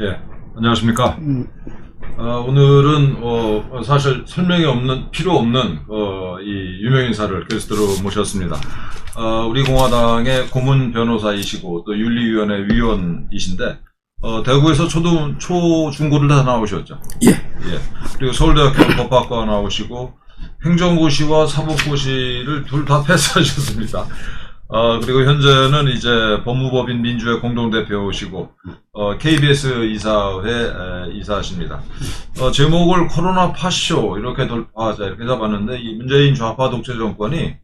예, 안녕하십니까. 오늘은 사실 설명이 필요 없는 이 유명 인사를 게스트로 모셨습니다. 우리 공화당의 고문 변호사이시고 또 윤리위원회 위원이신데 대구에서 초중고를 다 나오셨죠. 예. 예. 그리고 서울대학교 법학과 나오시고 행정고시와 사법고시를 둘 다 패스하셨습니다. 그리고 현재는 이제 법무법인 민주회 공동대표시고, KBS 이사회 이사십니다. 제목을 코로나 파쇼, 이렇게 돌파하자, 이렇게 잡았는데, 이 문재인 좌파 독재 정권이,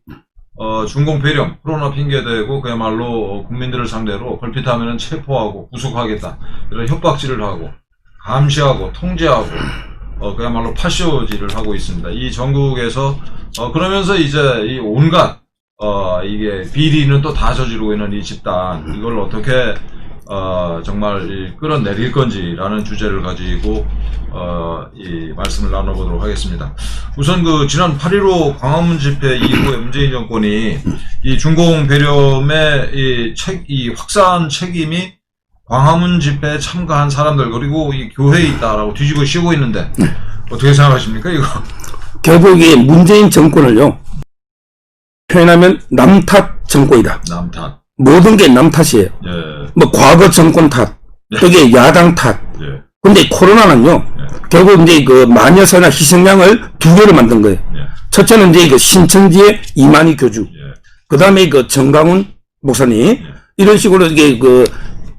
중공폐렴, 코로나 핑계대고, 그야말로 국민들을 상대로 걸핏하면 체포하고, 구속하겠다, 이런 협박질을 하고, 감시하고, 통제하고, 그야말로 파쇼질을 하고 있습니다. 이 전국에서, 그러면서 이제 이 온갖, 이게 비리는 또 다 저지르고 있는 이 집단, 이걸 어떻게 정말 끌어내릴 건지라는 주제를 가지고 이 말씀을 나눠보도록 하겠습니다. 우선 지난 8.15 광화문 집회 이후에 문재인 정권이 이 중공 배렴의 이 확산 책임이 광화문 집회에 참가한 사람들 그리고 이 교회에 있다라고 뒤집어 씌우고 있는데 어떻게 생각하십니까 이거? 결국 이 문재인 정권을요, 표현하면 남 탓 정권이다. 남 탓. 모든 게 남 탓이에요. 예. 뭐 과거 정권 탓, 또게 야당 탓. 예. 근데 코로나는요, 예. 결국 이제 만여사나 희생양을 두 개를 만든 거예요. 예. 첫째는 이제 신천지의 이만희 교주, 예. 그 다음에 정강훈 목사님, 예. 이런 식으로 이게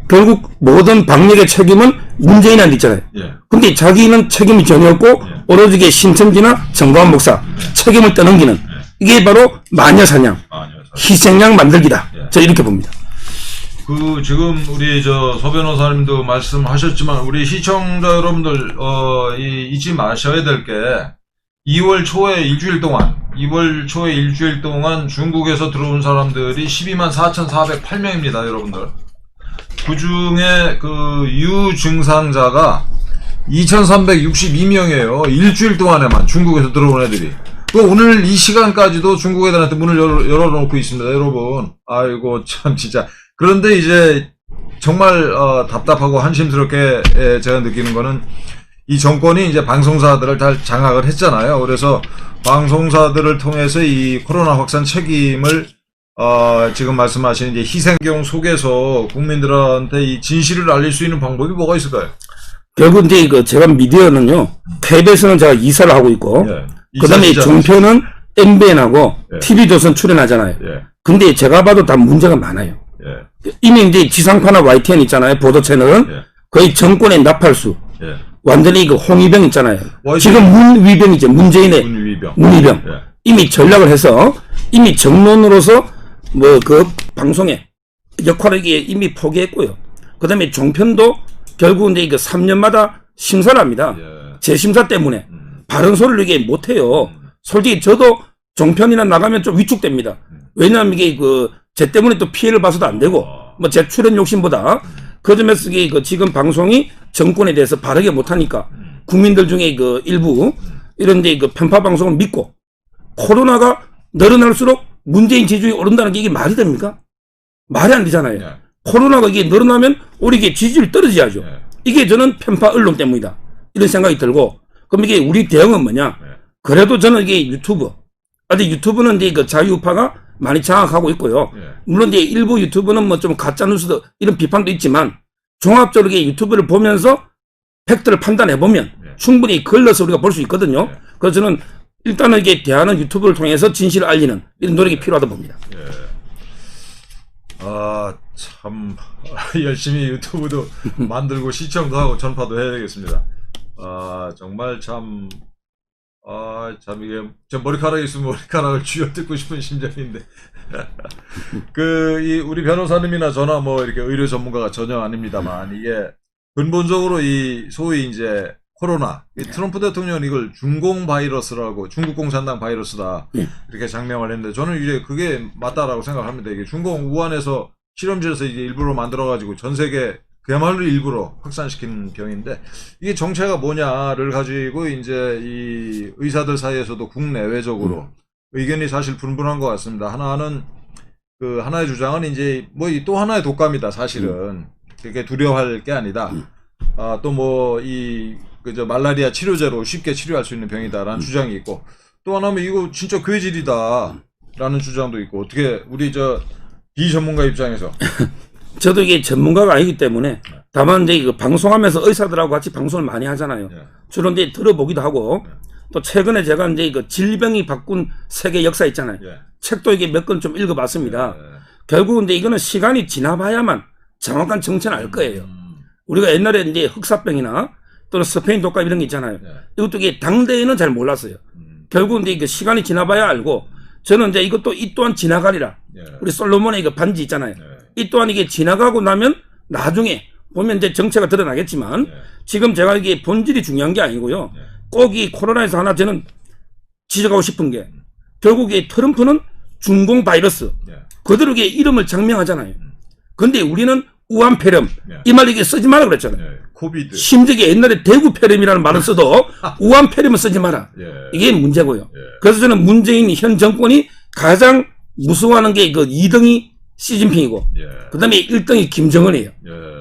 결국 모든 방역의 책임은 문재인한테 있잖아요. 예. 근데 자기는 책임이 전혀 없고 예. 오로지 신천지나 정강훈 목사 책임을 떠넘기는, 이게 바로 마녀사냥, 희생양 만들기다. 예. 저 이렇게 봅니다. 지금 우리 서 변호사님도 말씀하셨지만 우리 시청자 여러분들 잊지 마셔야 될 게 2월 초에 일주일 동안 중국에서 들어온 사람들이 124,408명입니다, 여러분들. 그 중에 유증상자가 2,362명이에요. 일주일 동안에만 중국에서 들어온 애들이. 오늘 이 시간까지도 중국 애들한테 문을 열어놓고 있습니다, 여러분. 아이고, 참, 진짜. 그런데 이제, 정말, 답답하고 한심스럽게 제가 느끼는 거는, 이 정권이 이제 방송사들을 다 장악을 했잖아요. 그래서, 방송사들을 통해서 이 코로나 확산 책임을, 지금 말씀하신 이제 희생경 속에서 국민들한테 이 진실을 알릴 수 있는 방법이 뭐가 있을까요? 결국 이제 제가 미디어는요, KBS는 제가 이사를 하고 있고, 예. 그 다음에 종편은 MBN하고 예. TV조선 출연하잖아요. 예. 근데 제가 봐도 다 문제가 많아요. 예. 이미 이제 지상파나 YTN 있잖아요. 보도 채널은 예. 거의 정권의 나팔수. 예. 완전히 홍위병 있잖아요. YTN. 지금 문위병이죠. 문재인의 문위병. 예. 이미 전략을 해서 이미 정론으로서 방송에 역할을 이미 포기했고요. 그 다음에 종편도 결국 이제 3년마다 심사를 합니다. 예. 재심사 때문에. 바른 소리를 이게 못해요. 솔직히 저도 종편이나 나가면 좀 위축됩니다. 왜냐하면 이게 제 때문에 또 피해를 봐서도 안 되고, 제 출연 욕심보다, 그 점에서 지금 방송이 정권에 대해서 바르게 못하니까, 국민들 중에 일부, 이런 편파 방송을 믿고, 코로나가 늘어날수록 문재인 지지율이 오른다는 게 이게 말이 됩니까? 말이 안 되잖아요. 예. 코로나가 이게 늘어나면 우리 이게 지지율이 떨어져야죠. 예. 이게 저는 편파 언론 때문이다. 이런 생각이 들고, 그럼 이게 우리 대응은 뭐냐? 그래도 저는 이게 유튜브는 이제 자유우파가 많이 장악하고 있고요. 물론 이제 일부 유튜브는 좀 가짜뉴스 이런 비판도 있지만 종합적으로 이게 유튜브를 보면서 팩트를 판단해보면 충분히 걸러서 우리가 볼 수 있거든요. 그래서 저는 일단은 이게 대하는 유튜브를 통해서 진실을 알리는 이런 노력이 필요하다 봅니다. 참, 열심히 유튜브도 만들고 시청도 하고 전파도 해야 되겠습니다. 정말 참 이게, 저 머리카락이 있으면 머리카락을 쥐어뜯고 싶은 심정인데. 우리 변호사님이나 저나 이렇게 의료 전문가가 전혀 아닙니다만, 이게, 근본적으로 소위 이제, 코로나, 트럼프 대통령은 이걸 중공 바이러스라고, 중국 공산당 바이러스다, 이렇게 장명을 했는데, 저는 이제 그게 맞다라고 생각합니다. 이게 중공 우한에서 실험실에서 이제 일부러 만들어가지고 전 세계 그야말로 일부러 확산시킨 병인데 이게 정체가 뭐냐를 가지고 이제 이 의사들 사이에서도 국내외적으로 의견이 사실 분분한 것 같습니다. 하나는 하나의 주장은 이제 또 하나의 독감이다 사실은 그게 두려워할 게 아니다. 또 뭐 이 그저 말라리아 치료제로 쉽게 치료할 수 있는 병이다라는 주장이 있고, 또 하나는 이거 진짜 괴질이다라는 주장도 있고, 어떻게 우리 저 비전문가 입장에서 저도 이게 전문가가 아니기 때문에 다만 이제 이거 방송하면서 의사들하고 같이 방송을 많이 하잖아요. 주로 이제 들어보기도 하고 또 최근에 제가 이제 이거 질병이 바꾼 세계 역사 있잖아요. 책도 이게 몇 권 좀 읽어봤습니다. 결국은 이제 이거는 시간이 지나봐야만 정확한 정체는 알 거예요. 우리가 옛날에 이제 흑사병이나 또는 스페인 독감 이런 게 있잖아요. 이것도 이게 당대에는 잘 몰랐어요. 결국은 이제 시간이 지나봐야 알고, 저는 이제 이것도 이 또한 지나가리라. 우리 솔로몬의 이거 반지 있잖아요. 이 또한 이게 지나가고 나면 나중에 보면 이제 정체가 드러나겠지만, 지금 제가 이게 본질이 중요한 게 아니고요. 꼭 이 코로나에서 하나 저는 지적하고 싶은 게, 결국 이 트럼프는 중공 바이러스, 그대로 이게 이름을 장명하잖아요. 근데 우리는 우한 폐렴, 이 말 이게 쓰지 마라 그랬잖아요. 코비드. 심지어 옛날에 대구 폐렴이라는 말을 써도 우한 폐렴을 쓰지 마라. 이게 문제고요. 그래서 저는 문재인 현 정권이 가장 무서워하는 게 그 2등이 시진핑이고, 그 다음에 1등이 김정은이에요.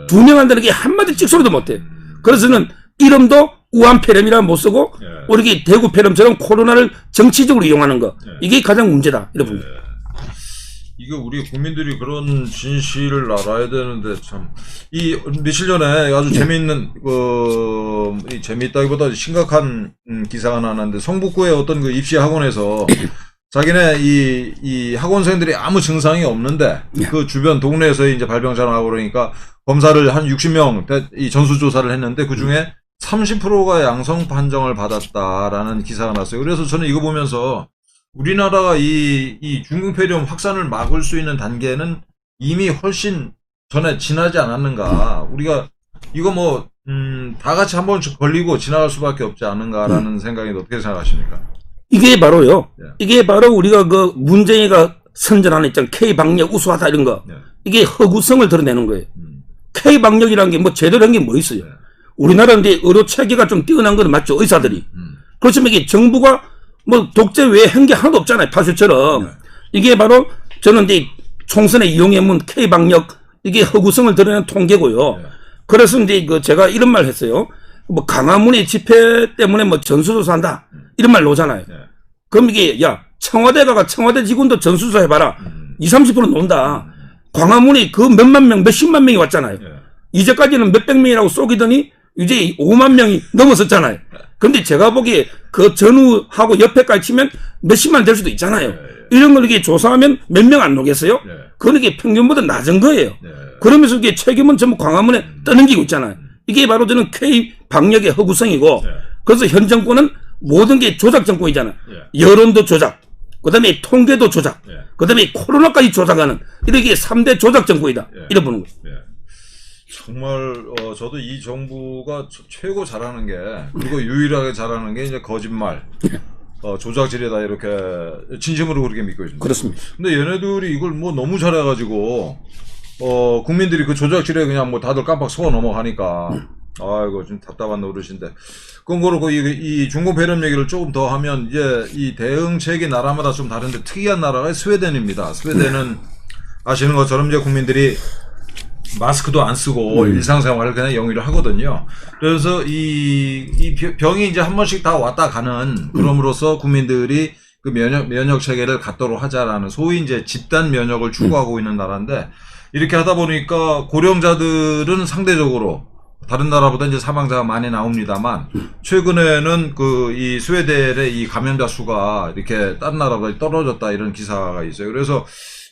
두 명 한다는 게 한마디 찍소리도 못해. 그래서 저는 이름도 우한 폐렴이라 못 쓰고, 우리 대구 폐렴처럼 코로나를 정치적으로 이용하는 거, 이게 가장 문제다. 이런 봅니다. 이거 우리 국민들이 그런 진실을 알아야 되는데, 참, 이 며칠 전에 아주 재미있는, 이 재미있다기보다 심각한 기사가 나왔는데, 성북구의 어떤 그 입시 학원에서 자기네 이 학원생들이 아무 증상이 없는데, 그 주변 동네에서 이제 발병자나고 그러니까 검사를 한 60명 이 전수조사를 했는데, 그 중에 30%가 양성 판정을 받았다라는 기사가 났어요. 그래서 저는 이거 보면서 우리나라가 이 중풍폐렴 확산을 막을 수 있는 단계는 이미 훨씬 전에 지나지 않았는가. 우리가 이거 뭐 다 같이 한 번씩 걸리고 지나갈 수밖에 없지 않은가라는 생각이 어떻게 생각하십니까? 이게 바로요. 이게 바로 우리가 그 문재인이가 선전하는 있잖아요. K방역 우수하다 이런 거. 이게 허구성을 드러내는 거예요. K방역이라는 게 뭐 제대로 한 게 뭐 있어요. 우리나라는 이제 의료 체계가 좀 뛰어난 건 맞죠. 의사들이. 그렇지만 이게 정부가 뭐 독재 외에 한 게 하나도 없잖아요. 파쇼처럼. 이게 바로 저는 이제 총선의 이용해문 K방역, 이게 허구성을 드러내는 통계고요. 그래서 이제 그 제가 이런 말 했어요. 뭐 강화문의 집회 때문에 뭐 전수조사한다 이런 말 나오잖아요. 그럼 이게 야 청와대가 청와대 직원도 전수조사 해봐라. 20, 30% 논다. 광화문이 그 몇만 명, 몇십만 명이 왔잖아요. 이제까지는 몇백 명이라고 쏘기더니 이제 5만 명이 넘었었잖아요. 근데 제가 보기에 그 전후하고 옆에까지 치면 몇십만 될 수도 있잖아요. 이런 걸 이게 조사하면 몇 명 안 오겠어요? 그건 이게 평균보다 낮은 거예요. 그러면서 이게 책임은 전부 광화문에 떠넘기고 있잖아요. 이게 바로 저는 K 방역의 허구성이고, 그래서 현 정권은 모든 게 조작 정권이잖아요. 여론도 조작, 그 다음에 통계도 조작, 그 다음에 코로나까지 조작하는 이렇게 3대 조작 정권이다. 이래 보는 거예요. 정말 저도 이 정부가 최고 잘하는 게, 그리고 유일하게 잘하는 게 이제 거짓말, 조작질이다 이렇게 진심으로 그렇게 믿고 있습니다. 그렇습니다. 근데 얘네들이 이걸 뭐 너무 잘해가지고 국민들이 그 조작질에 그냥 뭐 다들 깜빡 속아 넘어가니까 아이고 좀 답답한 노릇인데. 그건 그렇고 이 중공폐렴 얘기를 조금 더 하면, 이제 이 대응책이 나라마다 좀 다른데 특이한 나라가 스웨덴입니다. 스웨덴은 아시는 것처럼 이제 국민들이 마스크도 안 쓰고 일상생활을 그냥 영위를 하거든요. 그래서 이 병이 이제 한 번씩 다 왔다 가는, 그럼으로써 국민들이 그 면역 체계를 갖도록 하자라는 소위 이제 집단 면역을 추구하고 있는 나라인데, 이렇게 하다 보니까 고령자들은 상대적으로 다른 나라보다 이제 사망자가 많이 나옵니다만, 최근에는 그 이 스웨덴의 이 감염자 수가 이렇게 다른 나라보다 떨어졌다 이런 기사가 있어요. 그래서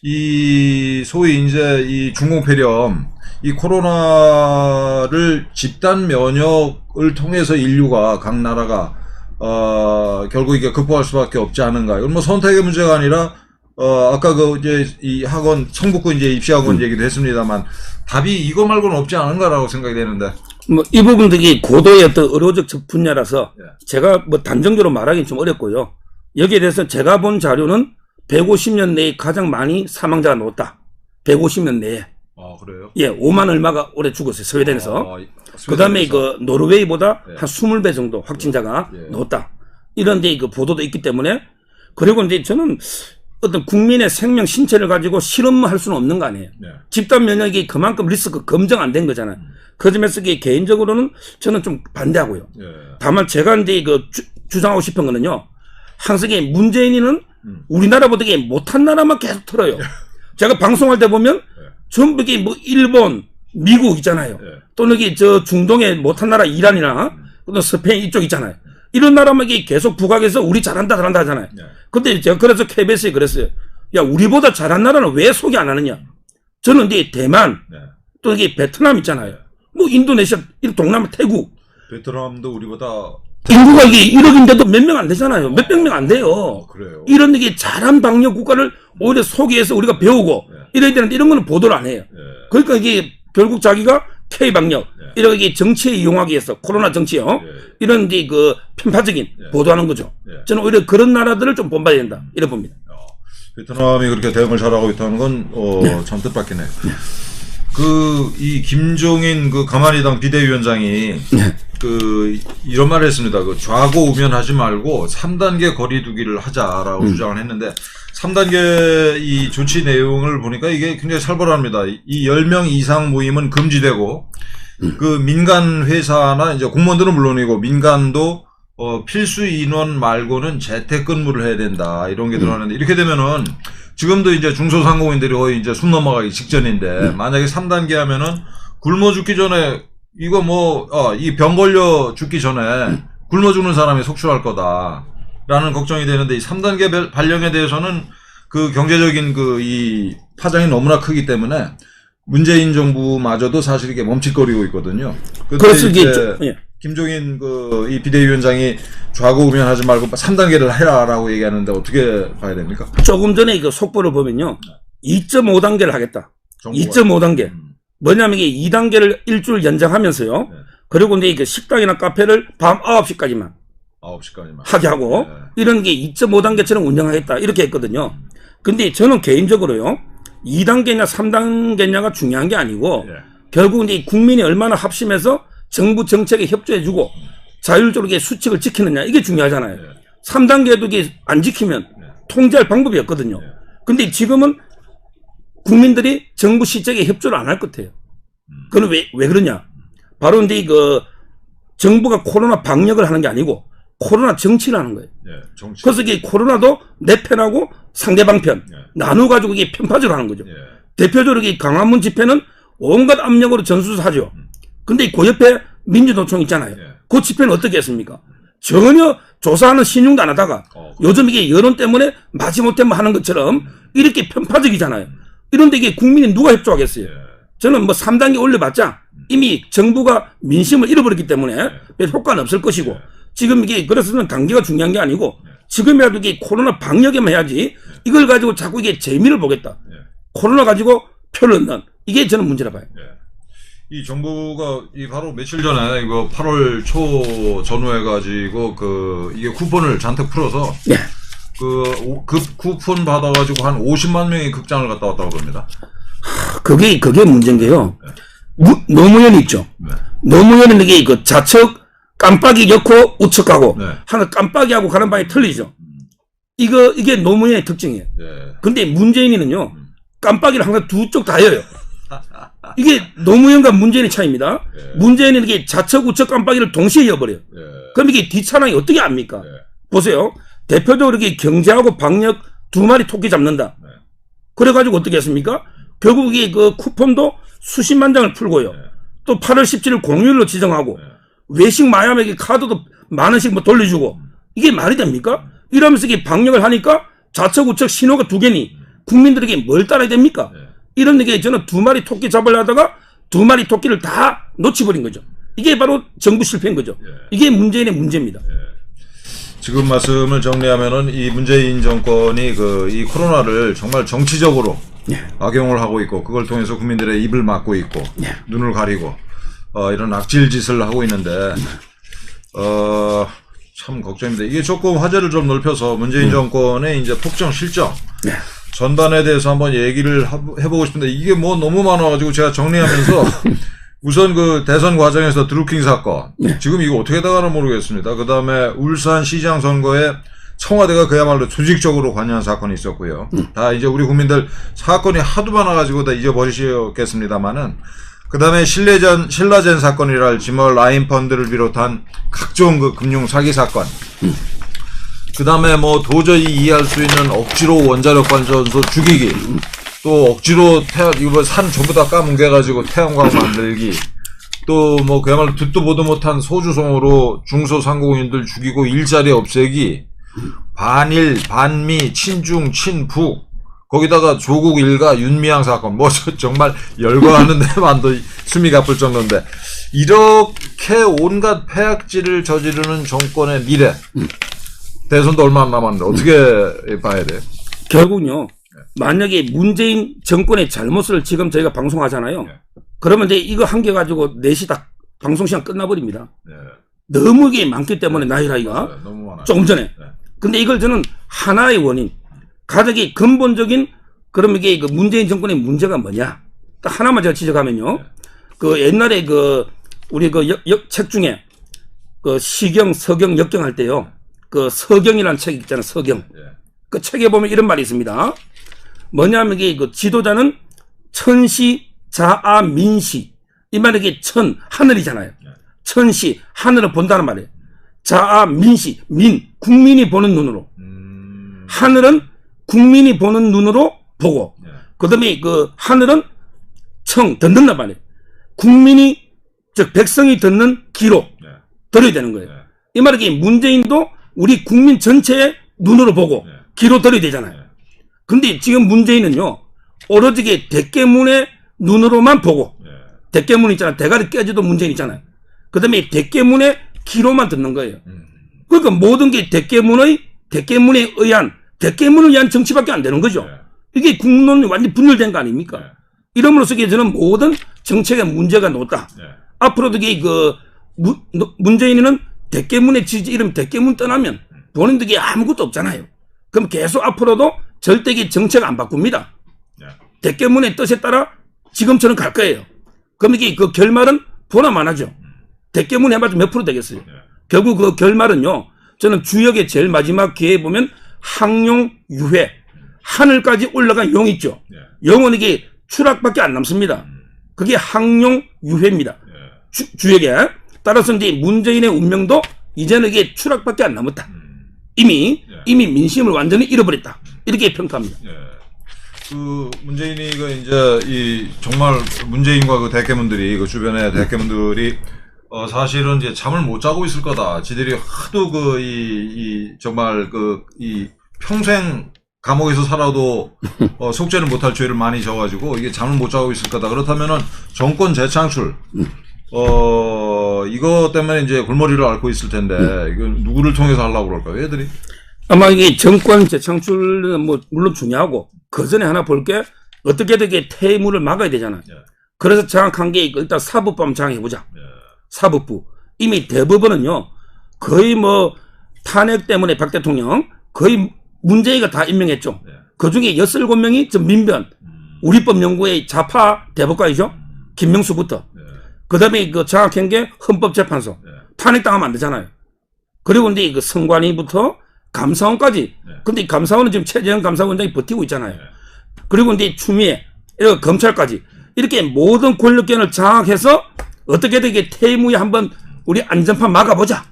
이 소위 이제 이 중공폐렴, 이 코로나를 집단 면역을 통해서 인류가 각 나라가 결국 이게 극복할 수밖에 없지 않은가. 이건 뭐 선택의 문제가 아니라 아까 그 이제 이 학원 성북구 이제 입시학원 얘기도 했습니다만, 답이 이거 말고는 없지 않은가라고 생각이 되는데. 뭐 이 부분들이 고도의 어떤 의료적 분야라서 제가 뭐 단정적으로 말하기는 좀 어렵고요. 여기에 대해서 제가 본 자료는 150년 내에 가장 많이 사망자가 나왔다. 150년 내에. 아, 그래요? 예, 5만 얼마가 올해 죽었어요. 스웨덴에서. 그 다음에 그 노르웨이보다 한 20배 정도 확진자가 나왔다. 이런 데 그 보도도 있기 때문에. 그리고 이제 저는 어떤 국민의 생명 신체를 가지고 실험할 수는 없는 거 아니에요. 네. 집단 면역이 그만큼 리스크 검증 안 된 거잖아요. 그 점에서 개인적으로는 저는 좀 반대하고요. 예. 다만 제가 이제 주장하고 싶은 거는요. 항상 문재인이는 우리나라보다 못한 나라만 계속 틀어요. 제가 방송할 때 보면 전부 이게 뭐 일본, 미국 있잖아요. 또는 이게 저 중동의 못한 나라 이란이나 또 스페인 이쪽 있잖아요. 이런 나라만 이게 계속 부각해서 우리 잘한다 하잖아요. 근데 제가 그래서 KBS에 그랬어요. 야, 우리보다 잘한 나라는 왜 소개 안 하느냐? 저는 이제 대만, 또 이게 베트남 있잖아요. 뭐 인도네시아, 동남아, 태국. 베트남도 우리보다 인구가 이게 1억인데도 몇 명 안 되잖아요. 몇백 명 안 돼요. 그래요. 이런 이게 잘한 방역 국가를 오히려 소개해서 우리가 배우고 이래야 되는데 이런 거는 보도를 안 해요. 그러니까 이게 결국 자기가 K방역, 이렇게 정치에 이용하기 위해서 코로나 정치요. 이런 이제 그 편파적인 보도하는 거죠. 저는 오히려 그런 나라들을 좀 본받아야 된다. 이래 봅니다. 베트남이 그렇게 대응을 잘하고 있다는 건, 참 뜻밖이네요. 이 김종인 가만히당 비대위원장이, 이런 말을 했습니다. 좌고우면하지 말고 3단계 거리두기를 하자라고 주장을 했는데, 3단계 이 조치 내용을 보니까 이게 굉장히 살벌합니다. 이 10명 이상 모임은 금지되고, 민간 회사나 이제 공무원들은 물론이고, 민간도 필수 인원 말고는 재택근무를 해야 된다. 이런 게 들어가는데, 이렇게 되면은, 지금도 이제 중소상공인들이 거의 이제 숨 넘어가기 직전인데, 만약에 3단계 하면은 굶어 죽기 전에, 이거 이 병 걸려 죽기 전에 굶어 죽는 사람이 속출할 거다라는 걱정이 되는데, 이 3단계 발령에 대해서는 경제적인 이 파장이 너무나 크기 때문에 문재인 정부마저도 사실 이게 멈칫거리고 있거든요. 그래서 이게 김종인 이 비대위원장이 좌고우면하지 말고 3단계를 해라라고 얘기하는데 어떻게 봐야 됩니까? 조금 전에 속보를 보면요. 2.5단계를 하겠다. 2.5단계. 뭐냐면 이게 2단계를 일주일 연장하면서요. 그리고 이제 식당이나 카페를 밤 9시까지만. 9시까지만. 하게 하고, 이런 게 2.5단계처럼 운영하겠다. 이렇게 했거든요. 근데 저는 개인적으로요. 2단계냐 3단계냐가 중요한 게 아니고, 결국 이제 국민이 얼마나 합심해서 정부 정책에 협조해주고 자율적으로 수칙을 지키느냐 이게 중요하잖아요. 3단계도 이게 안 지키면 통제할 방법이 없거든요. 근데 지금은 국민들이 정부 시책에 협조를 안 할 것 같아요. 그건 왜 그러냐? 바로 이제 정부가 코로나 방역을 하는 게 아니고 코로나 정치를 하는 거예요. 정치. 그래서 이게 코로나도 내 편하고 상대방 편 나눠가지고 이게 편파적으로 하는 거죠. 대표적으로 이 광화문 집회는 온갖 압력으로 전수를 하죠. 근데 그 옆에 민주노총 있잖아요. 그 집회는 어떻게 했습니까? 전혀 조사하는 신용도 안 하다가 요즘 이게 여론 때문에 마지못해 하는 것처럼 이렇게 편파적이잖아요. 이런데 이게 국민이 누가 협조하겠어요? 저는 3단계 올려봤자 이미 정부가 민심을 잃어버렸기 때문에 별 효과는 없을 것이고 지금 이게 그래서는 단계가 중요한 게 아니고 지금이라도 이게 코로나 방역에만 해야지 이걸 가지고 자꾸 이게 재미를 보겠다. 코로나 가지고 표를 넣는 이게 저는 문제라 봐요. 이 정부가 바로 며칠 전에 이거 8월 초 전후해가지고 이게 쿠폰을 잔뜩 풀어서 그 쿠폰 받아가지고 한 50만 명이 극장을 갔다 왔다고 그럽니다. 그게 문제인 게요. 노무현이 있죠. 노무현은 이게 좌측 깜빡이 넣고 우측하고 하나 깜빡이하고 가는 방이 틀리죠. 이게 노무현의 특징이에요. 근데 문재인이는요. 깜빡이를 항상 두 쪽 다 여요. 이게 노무현과 문재인의 차이입니다. 문재인은 이게 좌측 우측 깜빡이를 동시에 여버려요. 그럼 이게 뒷차량이 어떻게 압니까? 보세요. 대표적으로 이렇게 경제하고 방역 두 마리 토끼 잡는다. 그래가지고 어떻게 했습니까? 결국 이게 쿠폰도 수십만 장을 풀고요. 또 8월 17일 공휴일로 지정하고 외식 마약에게 카드도 만 원씩 돌려주고 이게 말이 됩니까? 이러면서 이게 방역을 하니까 좌측 우측 신호가 두 개니 국민들에게 뭘 따라야 됩니까? 이런 얘기 저는 두 마리 토끼 잡으려 하다가 두 마리 토끼를 다 놓쳐버린 거죠. 이게 바로 정부 실패인 거죠. 이게 문재인의 문제입니다. 지금 말씀을 정리하면은 이 문재인 정권이 이 코로나를 정말 정치적으로 악용을 하고 있고 그걸 통해서 국민들의 입을 막고 있고 눈을 가리고 이런 악질 짓을 하고 있는데 참 걱정입니다. 이게 조금 화제를 좀 넓혀서 문재인 정권의 이제 폭정 실정 전반에 대해서 한번 얘기를 해보고 싶은데 이게 너무 많아가지고 제가 정리하면서 우선 대선 과정에서 드루킹 사건 지금 이거 어떻게 나가나 모르겠습니다. 그 다음에 울산 시장 선거에 청와대가 그야말로 조직적으로 관여한 사건이 있었고요. 다 이제 우리 국민들 사건이 하도 많아가지고 다 잊어버리셨겠습니다만은 그 다음에 신라젠 사건이라 할지 뭐 라인펀드를 비롯한 각종 그 금융 사기 사건. 그 다음에 뭐 도저히 이해할 수 있는 억지로 원자력 발전소 죽이기. 또 억지로 이거 산 전부 다 까뭉개가지고 태양광 만들기. 또 뭐 그야말로 듣도 보도 못한 소주송으로 중소상공인들 죽이고 일자리 없애기. 반일, 반미, 친중, 친북. 거기다가 조국 일가 윤미향 사건. 뭐 정말 열거하는 데만도 숨이 가쁠 정도인데 이렇게 온갖 폐악질을 저지르는 정권의 미래. 대선도 얼마 안 남았는데 어떻게 봐야 돼요? 결국은요. 만약에 문재인 정권의 잘못을 지금 저희가 방송하잖아요. 그러면 이제 이거 한 개 가지고 4시 다 방송 시간 끝나버립니다. 너무 게 많기 때문에 나이라이가 너무 많아요. 조금 전에. 근데 이걸 저는 하나의 원인, 가장 근본적인 그럼 이게 그 문재인 정권의 문제가 뭐냐? 딱 하나만 제가 지적하면요. 그 옛날에 그 우리 그 책 중에 그 시경, 서경, 역경 할 때요. 그 서경이라는 책 있잖아요. 서경. 그 책에 보면 이런 말이 있습니다. 뭐냐면 이게 그 지도자는 천시, 자아, 민시. 이 말이 이게 하늘이잖아요. 천시, 하늘을 본다는 말이에요. 자아, 민시, 국민이 보는 눈으로. 하늘은 국민이 보는 눈으로 보고. 그 다음에 그 하늘은 듣는단 말이에요. 국민이, 즉, 백성이 듣는 귀로 들어야 되는 거예요. 이 말이 이게 문재인도 우리 국민 전체의 눈으로 보고 귀로 들어야 되잖아요. 근데 지금 문재인은요, 오로지 대깨문의 눈으로만 보고, 대깨문 있잖아. 대가리 깨져도 문재인 있잖아요. 그 다음에 대깨문의 귀로만 듣는 거예요. 그러니까 모든 게 대깨문을 위한 정치밖에 안 되는 거죠. 이게 국론이 완전히 분열된 거 아닙니까? 이러므로써 저는 모든 정책에 문제가 높다. 앞으로도 문재인은 대깨문의 지지, 이름 대깨문 떠나면 본인들이 아무것도 없잖아요. 그럼 계속 앞으로도 절대 정책 안 바꿉니다. 대깨문의 뜻에 따라 지금처럼 갈 거예요. 그럼 이게 그 결말은 보나만 하죠. 대깨문 해봐도 몇 프로 되겠어요. 결국 그 결말은요, 저는 주역의 제일 마지막 기회에 보면 항용유회, 하늘까지 올라간 용 있죠. 용은 이게 추락밖에 안 남습니다. 그게 항용유회입니다. 주역에. 따라서 이제 문재인의 운명도 이제는 이게 추락밖에 안 남았다. 이미 민심을 완전히 잃어버렸다. 이렇게 평가합니다. 그 문재인이 이제 정말 문재인과 그 대깨문들이 그 주변의 대깨문들이 사실은 이제 잠을 못 자고 있을 거다. 지들이 하도 정말 평생 감옥에서 살아도 속죄를 못할 죄를 많이 져가지고 이게 잠을 못 자고 있을 거다. 그렇다면은 정권 재창출 이거 때문에 이제 골머리를 앓고 있을 텐데 이거 누구를 통해서 하려고 그럴까요, 얘들이? 아마 이게 정권 재창출은 뭐 물론 중요하고 그 전에 하나 볼 게 어떻게든 이게 퇴물을 막아야 되잖아요. 그래서 장악한 게 일단 사법부 한번 장악해보자. 사법부. 이미 대법원은요, 거의 뭐 탄핵 때문에 박 대통령 거의 문재인이가 다 임명했죠. 그 중에 6-7명이 좀 민변, 우리법연구의 좌파 대법관이죠. 김명수부터. 그 다음에 그 장악한 게 헌법재판소. 탄핵당하면 안 되잖아요. 그리고 이제 그 선관위부터 감사원까지. 근데 감사원은 지금 최재형 감사원장이 버티고 있잖아요. 그리고 이제 추미애, 이렇게 검찰까지. 이렇게 모든 권력권을 장악해서 어떻게든 이게 퇴무에 한번 우리 안전판 막아보자.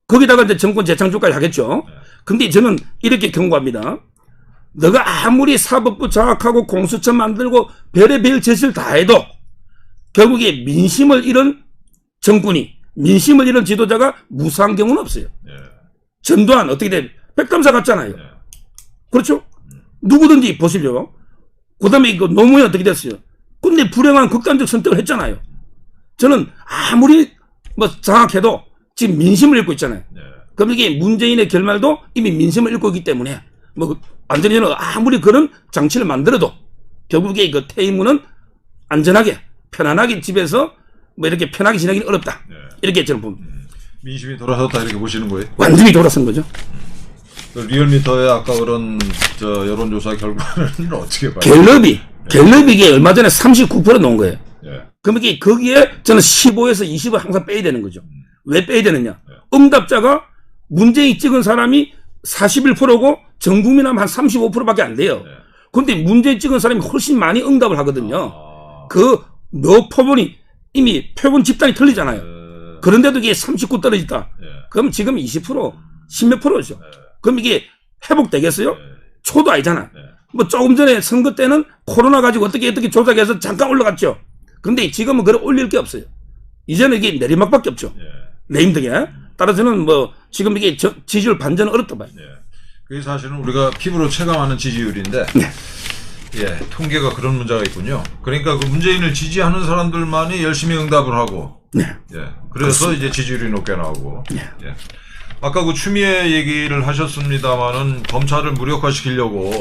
거기다가 이제 정권 재창출까지 하겠죠. 근데 저는 이렇게 경고합니다. 너가 아무리 사법부 장악하고 공수처 만들고 별의별 짓을 다 해도 결국에 민심을 잃은 정권이, 민심을 잃은 지도자가 무사한 경우는 없어요. 전두환 어떻게 돼? 백담사 갔잖아요. 그렇죠? 누구든지 보시죠. 그 다음에 노무현 어떻게 됐어요? 근데 불행한 극단적 선택을 했잖아요. 저는 아무리 뭐 장악해도 지금 민심을 잃고 있잖아요. 그럼 이게 문재인의 결말도 이미 민심을 잃고 있기 때문에 뭐 완전히 저는 아무리 그런 장치를 만들어도 결국에 그 퇴임문은 안전하게 편안하게 집에서 뭐 이렇게 편하게 지내기는 어렵다. 이렇게 저는 봅니다. 민심이 돌아섰다 이렇게 보시는 거예요? 완전히 돌아선 거죠. 리얼미터의 아까 그런 여론조사 결과는 어떻게 봐요? 갤럽이 이게 얼마 전에 39% 놓은 거예요. 그럼 이게 거기에 저는 15에서 20을 항상 빼야 되는 거죠. 왜 빼야 되느냐? 응답자가 문재인 찍은 사람이 41%고 전 국민 하면 한 35%밖에 안 돼요. 네. 근데 문제 찍은 사람이 훨씬 많이 응답을 하거든요. 아. 그 몇 표본이 이미 표본 집단이 틀리잖아요. 네. 그런데도 이게 39 떨어졌다. 네. 그럼 지금 20%, 10몇 프로죠. 네. 그럼 이게 회복되겠어요? 네. 초도 아니잖아. 네. 뭐 조금 전에 선거 때는 코로나 가지고 어떻게 조작해서 잠깐 올라갔죠. 근데 지금은 그걸 올릴 게 없어요. 이제는 이게 내리막밖에 없죠. 네. 레임덕에. 따라서는 뭐 지금 이게 지지율 반전은 어렵다 봐요. 네. 그게 사실은 우리가 피부로 체감하는 지지율인데, 예, 통계가 그런 문제가 있군요. 그러니까 그 문재인을 지지하는 사람들만이 열심히 응답을 하고, 네. 예, 그래서 이제 지지율이 높게 나오고, 예. 아까 그 추미애 얘기를 하셨습니다만은 검찰을 무력화시키려고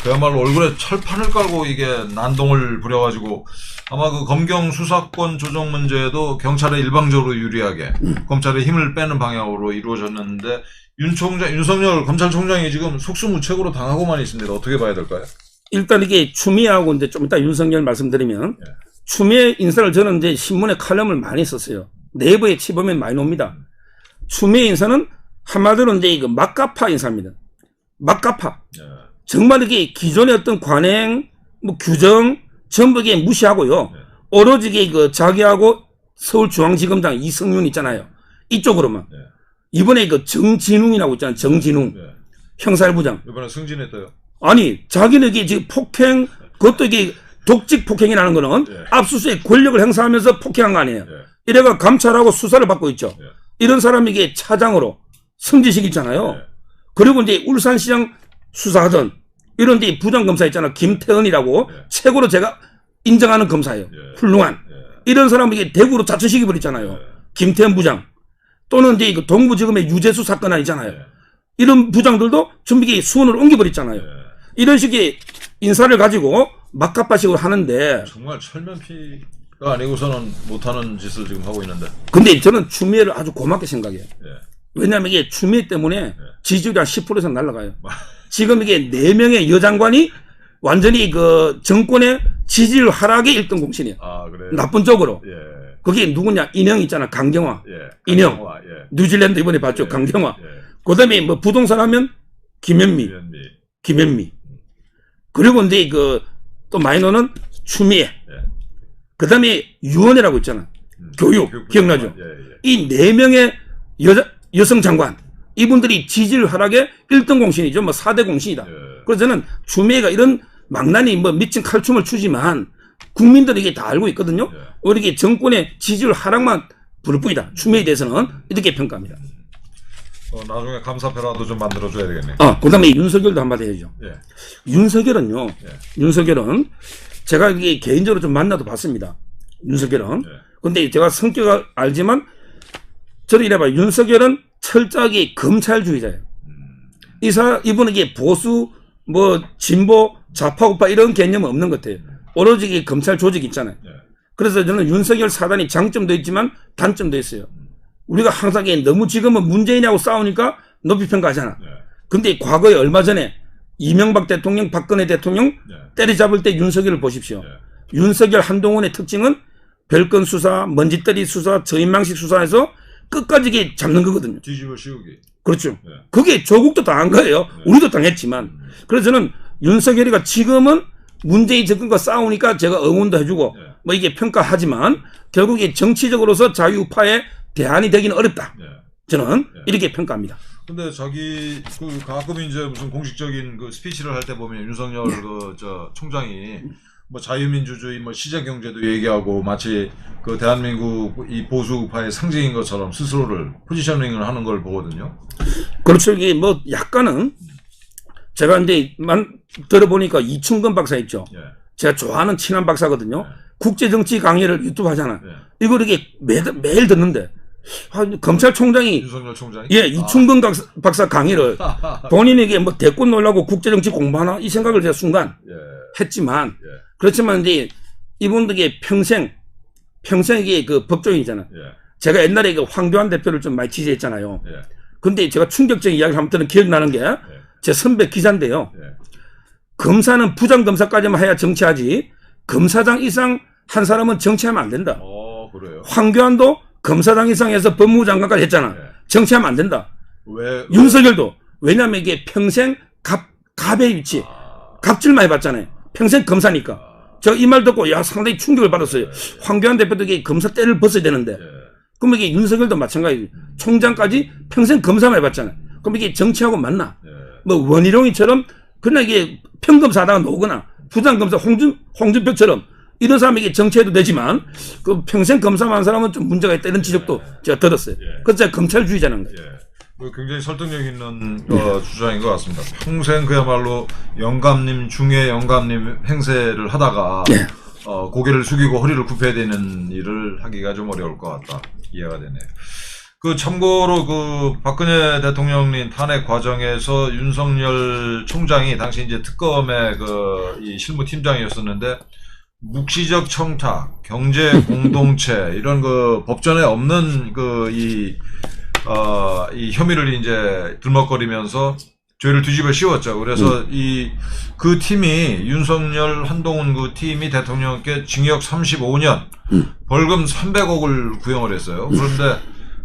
그야말로 얼굴에 철판을 깔고 이게 난동을 부려가지고 아마 그 검경 수사권 조정 문제도 경찰에 일방적으로 유리하게 검찰의 힘을 빼는 방향으로 이루어졌는데 윤석열 검찰총장이 지금 속수무책으로 당하고만 있습니다. 어떻게 봐야 될까요? 일단 이게 추미애하고 이제 좀 이따 윤석열 말씀드리면 예. 추미애 인사를 저는 이제 신문에 칼럼을 많이 썼어요. 내부에 치보면 많이 놉니다. 추미애 인사는 한마디로 이제 이거 막가파 인사입니다. 막가파. 예. 정말 이게 기존의 어떤 관행, 뭐 규정 전부 이게 무시하고요. 네. 오로지 이게 그 자기하고 서울중앙지검장 이성윤 있잖아요. 이쪽으로만. 네. 이번에 그 정진웅이라고 있잖아요. 정진웅 네. 형사일부장. 이번에 승진했대요. 아니 자기는 이게 지금 폭행, 그것도 이게 독직 폭행이라는 거는 네. 압수수색 권력을 행사하면서 폭행한 거 아니에요. 네. 이래가 감찰하고 수사를 받고 있죠. 네. 이런 사람이 이게 차장으로 승진식 있잖아요. 네. 그리고 이제 울산시장 수사하던 이런 데 부장검사 있잖아. 김태은이라고 네. 최고로 제가 인정하는 검사예요. 네. 훌륭한. 네. 이런 사람이 이게 대구로 자처시켜 버렸잖아요. 네. 김태은 부장. 또는 이제 그 동부지검의 유재수 사건 아니잖아요. 네. 이런 부장들도 준비기 수원으로 옮겨버렸잖아요. 네. 이런 식의 인사를 가지고 막가파식으로 하는데 정말 철면피가 아니고서는 못하는 짓을 지금 하고 있는데. 근데 저는 추미애를 아주 고맙게 생각해요. 예. 왜냐하면 이게 추미애 때문에 지지율이 한 10% 이상 날아가요. 지금 이게 4명의 여장관이 완전히 그 정권의 지지율 하락의 1등 공신이에요. 아, 그래요? 나쁜 쪽으로. 예. 그게 누구냐? 인형 있잖아. 강경화. 예. 인형. 강경화, 예. 뉴질랜드 이번에 봤죠. 예. 강경화. 예. 그 다음에 뭐 부동산 하면 김현미. 김현미. 그리고 이제 그 또 마이너는 추미애. 예. 그 다음에 유원이라고 있잖아. 교육. 기억나죠? 예, 예. 이 4명의 여성 장관. 이분들이 지지율 하락의 1등 공신이죠. 뭐 4대 공신이다. 예. 그래서 저는 추미애가 이런 망나니 뭐 미친 칼춤을 추지만 국민들이 이게 다 알고 있거든요. 예. 오히려 이게 정권의 지지율 하락만 부를 뿐이다. 추미애에 대해서는 이렇게 평가합니다. 나중에 감사표라도 좀 만들어줘야 되겠네. 그 다음에 윤석열도 한마디 해야죠. 예. 윤석열은요. 예. 윤석열은 제가 이게 개인적으로 좀 만나도 봤습니다. 윤석열은. 예. 근데 제가 성격을 알지만 저는 이래봐요. 윤석열은 철저하게 검찰주의자예요. 이분은 이게 보수, 뭐, 진보, 좌파, 우파 이런 개념은 없는 것 같아요. 오로지 이게 검찰 조직이 있잖아요. 예. 그래서 저는 윤석열 사단이 장점도 있지만 단점도 있어요. 우리가 항상 너무 지금은 문재인하고 싸우니까 높이 평가하잖아. 예. 근데 과거에 얼마 전에 이명박 대통령, 박근혜 대통령 예. 때리잡을 때 윤석열을 보십시오. 예. 윤석열 한동훈의 특징은 별건 수사, 먼지떨이 수사, 저인망식 수사에서 끝까지 이게 잡는 거거든요. 뒤집어 씌우기. 그렇죠. 예. 그게 조국도 당한 거예요. 우리도 당했지만. 그래서 저는 윤석열이가 지금은 문재인 정권과 싸우니까 제가 응원도 해주고 예. 뭐 이게 평가하지만 결국에 정치적으로서 자유파의 대안이 되기는 어렵다. 예. 저는 이렇게 평가합니다. 근데 자기 그 가끔 이제 무슨 공식적인 그 스피치를 할 때 보면 윤석열 그 총장이 뭐 자유민주주의 뭐 시장경제도 얘기하고 마치 그 대한민국 이 보수파의 상징인 것처럼 스스로를 포지셔닝을 하는 걸 보거든요. 그렇죠. 이게 뭐 약간은 제가 이제 들어보니까 이충근 박사 있죠. 예. 제가 좋아하는 친한 박사거든요. 예. 국제정치 강의를 유튜브 하잖아. 예. 이걸 이렇게 매일 듣는데 검찰총장이 윤석열 총장이 이충근 박사 강의를 본인에게 뭐 대권 놀라고 국제정치 공부하나 이 생각을 제가 순간 예. 했지만 예. 그렇지만 이제 이분들에게 평생 이게 그 법조인이잖아. 예. 제가 옛날에 그 황교안 대표를 좀 많이 지지했잖아요. 예. 근데 제가 충격적인 이야기를 한번 들은 기억나는 게 제 선배 기자인데요. 예. 검사는 부장검사까지만 해야 정치하지 검사장 이상 한 사람은 정치하면 안 된다. 그래요. 황교안도 검사장 이상해서 법무부 장관까지 했잖아. 예. 정치하면 안 된다. 왜 윤석열도 왜냐하면 이게 평생 갑의 위치, 갑질만 해봤잖아요. 평생 검사니까. 저 이 말 듣고 야 상당히 충격을 받았어요. 황교안 대표도 이게 검사 때를 벗어야 되는데. 그럼 이게 윤석열도 마찬가지. 총장까지 평생 검사만 해봤잖아요. 그럼 이게 정치하고 맞나? 뭐 원희룡이처럼 그냥 이게 평검사하다가 나오거나 부장검사 홍준표처럼 이런 사람이 이게 정치해도 되지만 그 평생 검사만 한 사람은 좀 문제가 있다 이런 지적도 제가 들었어요. 그래서 제가 검찰주의자는 거예요. 굉장히 설득력 있는 주장인 것 같습니다. 평생 그야말로 영감님 중에 영감님 행세를 하다가 고개를 숙이고 허리를 굽혀야 되는 일을 하기가 좀 어려울 것 같다. 이해가 되네요. 그 참고로 그 박근혜 대통령님 탄핵 과정에서 윤석열 총장이 당시 이제 특검의 그 이 실무팀장이었었는데 묵시적 청탁, 경제 공동체 이런 그 법전에 없는 이 혐의를 이제 들먹거리면서 죄를 뒤집어 씌웠죠. 그래서 그 팀이 윤석열 한동훈 그 팀이 대통령께 징역 35년, 벌금 300억을 구형을 했어요.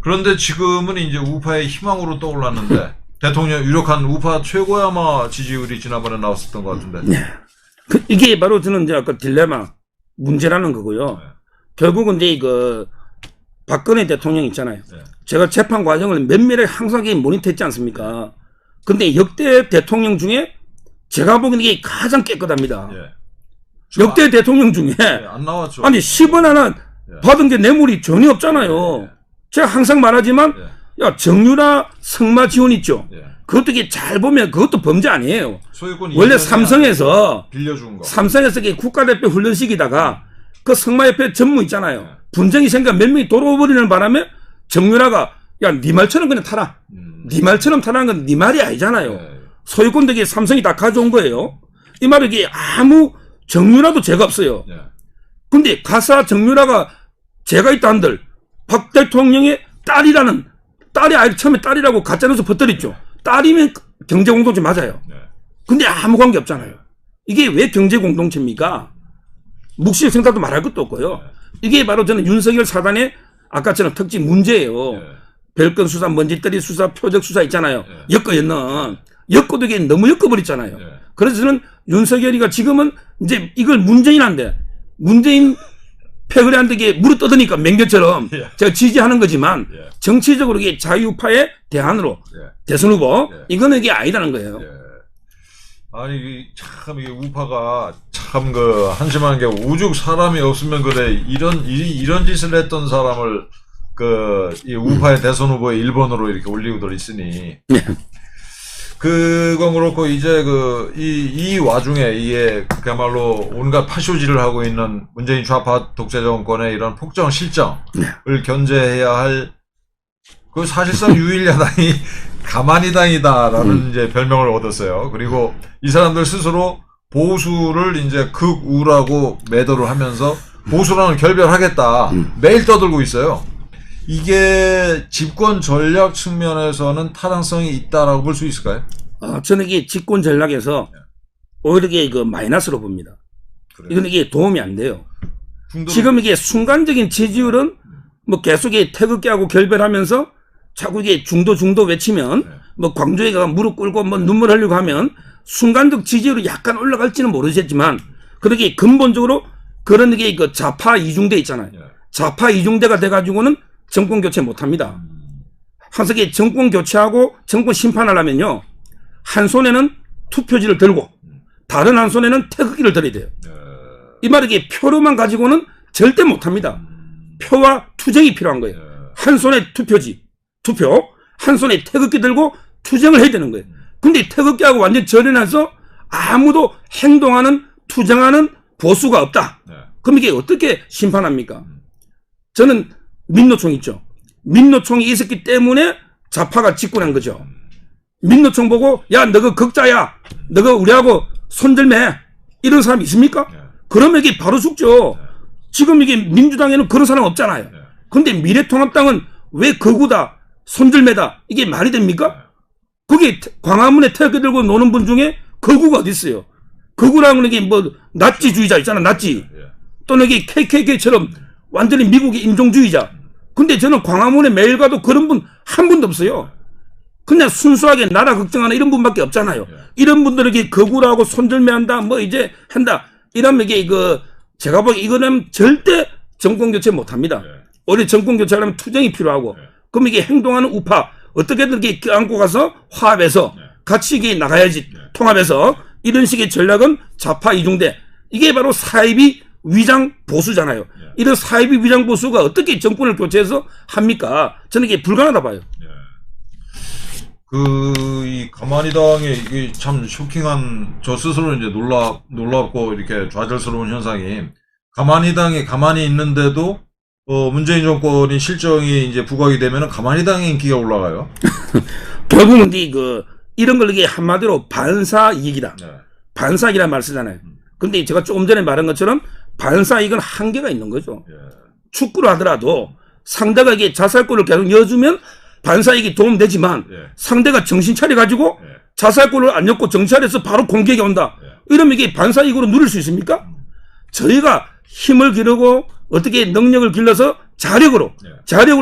그런데 지금은 이제 우파의 희망으로 떠올랐는데 대통령 유력한 우파 최고의 아마 지지율이 지난번에 나왔었던 것 같은데. 이게 바로 저는 이제 아까 딜레마 문제라는 거고요. 결국은 이제 그 박근혜 대통령 있잖아요. 제가 재판 과정을 면밀하게 항상 모니터했지 않습니까? 근데 역대 대통령 중에 제가 보기에는 이게 가장 깨끗합니다. 역대 대통령 중에 안 나왔죠. 아니 10원 하나 받은 게 뇌물이 전혀 없잖아요. 제가 항상 말하지만 야 정유라 성마 지원 있죠. 그것도 이게 잘 보면 그것도 범죄 아니에요. 원래 삼성에서 빌려준 거. 삼성에서 국가대표 훈련시키다가 그 성마협회 전무 있잖아요. 분쟁이 생겨 몇 명이 돌아버리는 바람에 정유라가 야 네 말처럼 그냥 타라. 네 말처럼 타라는 건 네 말이 아니잖아요. 소유권 되게 삼성이 다 가져온 거예요. 이 말은 이게 아무 정유라도 죄가 없어요. 근데 가사 정유라가 죄가 있다 한들 박 대통령의 딸이 아예 처음에 딸이라고 가짜뉴스 퍼뜨렸죠. 딸이면 경제공동체 맞아요. 근데 아무 관계 없잖아요. 이게 왜 경제공동체입니까? 묵시적 생각도 말할 것도 없고요. 이게 바로 저는 윤석열 사단의 아까처럼 특징 문제예요. 별건 수사, 먼지떨이 수사, 표적 수사 있잖아요. 엮어였는. 엮어도 이게 너무 엮어버렸잖아요. 그래서 저는 윤석열이가 지금은 이제 이걸 문재인한테 문재인 패거리한테 이게 물어 뜯으니까 맹견처럼 제가 지지하는 거지만 정치적으로 이게 자유파의 대안으로 대선 후보 이거는 이게 아니라는 거예요. 아니 참 이게 우파가 참 그 한심한 게 오죽 사람이 없으면 그래 이런 짓을 했던 사람을 이 우파의 대선 후보에 1번으로 이렇게 올리고들 있으니 그건 그렇고 이제 이 와중에 이게 그야말로 온갖 파쇼지를 하고 있는 문재인 좌파 독재 정권의 이런 폭정 실정을 견제해야 할 그 사실상 유일야당이 가만히당이다라는 이제 별명을 얻었어요. 그리고 이 사람들 스스로 보수를 이제 극우라고 매도를 하면서 보수랑은 결별하겠다 매일 떠들고 있어요. 이게 집권 전략 측면에서는 타당성이 있다라고 볼 수 있을까요? 저는 이게 집권 전략에서 오히려 이게 마이너스로 봅니다. 이건 이게 도움이 안 돼요. 지금 이게 순간적인 지지율은 뭐 계속 태극기하고 결별하면서 자꾸 이게 중도 외치면 뭐 광주에 가 무릎 꿇고 뭐 눈물 흘리고 하면 순간적 지지율이 약간 올라갈지는 모르겠지만 그렇게 근본적으로 그런 게 좌파 이중대 있잖아요. 좌파 이중대가 돼가지고는 정권 교체 못 합니다. 항상 정권 교체하고 정권 심판하려면요. 한 손에는 투표지를 들고 다른 한 손에는 태극기를 들어야 돼요. 이 말이 이게 표로만 가지고는 절대 못 합니다. 표와 투쟁이 필요한 거예요. 한 손에 투표, 한 손에 태극기 들고 투쟁을 해야 되는 거예요. 근데 태극기하고 완전 절연해서 아무도 행동하는 투쟁하는 보수가 없다. 그럼 이게 어떻게 심판합니까? 저는 민노총 있죠. 민노총이 있었기 때문에 좌파가 집권한 거죠. 민노총 보고 야 너가 극자야. 너가 우리하고 손들매. 이런 사람 있습니까? 그러면 이게 바로 죽죠. 지금 이게 민주당에는 그런 사람 없잖아요. 근데 미래통합당은 왜 극우다. 손들매다. 이게 말이 됩니까? 거기 광화문에 태극기 들고 노는 분 중에 극우가 어디 있어요? 극우라는 게 뭐 나치주의자 있잖아. 나치. 또는 이게 KKK처럼 완전히 미국의 인종주의자. 근데 저는 광화문에 매일 가도 그런 분 한 분도 없어요. 그냥 순수하게 나라 걱정하는 이런 분밖에 없잖아요. 이런 분들에게 거구라고 손절매한다, 뭐 이제 한다. 이러면 이게 제가 보기 이거는 절대 정권 교체 못 합니다. 오히려 정권 교체하려면 투쟁이 필요하고, 그럼 이게 행동하는 우파, 어떻게든 이렇게 껴안고 가서 화합해서 같이 이게 나가야지, 통합해서. 이런 식의 전략은 좌파 이중대. 이게 바로 사이비 위장 보수잖아요. 이런 사이비 위장 보수가 어떻게 정권을 교체해서 합니까? 저는 이게 불가능하다 봐요. 이 가만히당의 이게 참 쇼킹한, 저 스스로 이제 놀랍고 이렇게 좌절스러운 현상이, 가만히당이 가만히 있는데도 문재인 정권이 실정이 이제 부각이 되면은 가만히당의 인기가 올라가요. 결국은 이런 걸 이게 한마디로 반사이익이다. 네. 반사이익이라는 말 쓰잖아요. 근데 제가 조금 전에 말한 것처럼 반사이익은 한계가 있는 거죠. 축구를 하더라도 상대가 이게 자살골을 계속 넣어주면 반사이익이 도움되지만 상대가 정신 차려가지고 자살골을 안 넣고 정신 차려서 바로 공격이 온다. 이러면 이게 반사이익으로 누릴 수 있습니까? 저희가 힘을 기르고 어떻게 능력을 길러서 자력으로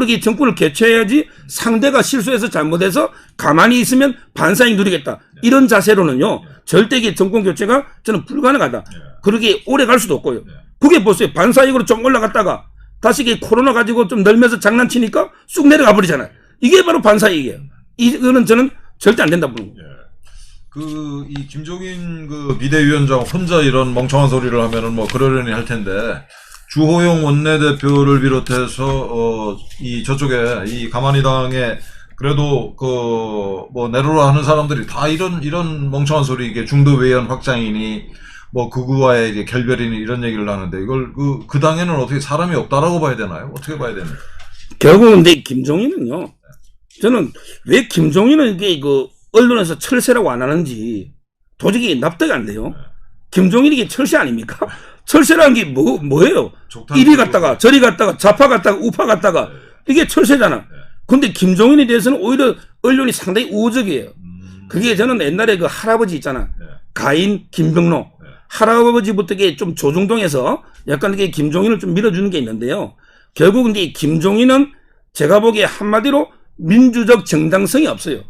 이게 정권을 개최해야지, 상대가 실수해서 잘못해서 가만히 있으면 반사이익 누리겠다. 이런 자세로는요, 절대 이게 정권 교체가 저는 불가능하다. 그렇게 오래 갈 수도 없고요. 그게 보세요. 반사이익으로 좀 올라갔다가 다시 이게 코로나 가지고 좀 늘면서 장난치니까 쑥 내려가 버리잖아요. 이게 바로 반사이익이에요. 이거는 저는 절대 안 된다 보는 거예요. 이 김종인 비대위원장 혼자 이런 멍청한 소리를 하면은 뭐 그러려니 할 텐데, 주호영 원내대표를 비롯해서 저쪽에 이 가만히당에 그래도 뭐 내로라 하는 사람들이 다 이런 멍청한 소리, 이게 중도 외연 확장이니 뭐 극우와의 이제 결별이니 이런 얘기를 하는데, 이걸 그 당에는 어떻게 사람이 없다라고 봐야 되나요? 어떻게 봐야 되나요? 결국은 근데 김종인은요, 저는 왜 김종인은 이게 언론에서 철새라고 안 하는지 도저히 납득이 안 돼요. 김종인이 이게 철새 아닙니까? 철새라는 게 뭐예요? 이리 갔다가 저리 갔다가 좌파 갔다가 우파 갔다가 이게 철새잖아. 근데 김종인에 대해서는 오히려 언론이 상당히 우호적이에요. 그게 저는 옛날에 할아버지 있잖아. 가인 김병로. 할아버지부터 이게 좀 조중동에서 약간 이게 김종인을 좀 밀어주는 게 있는데요. 결국 근데 김종인은 제가 보기에 한마디로 민주적 정당성이 없어요.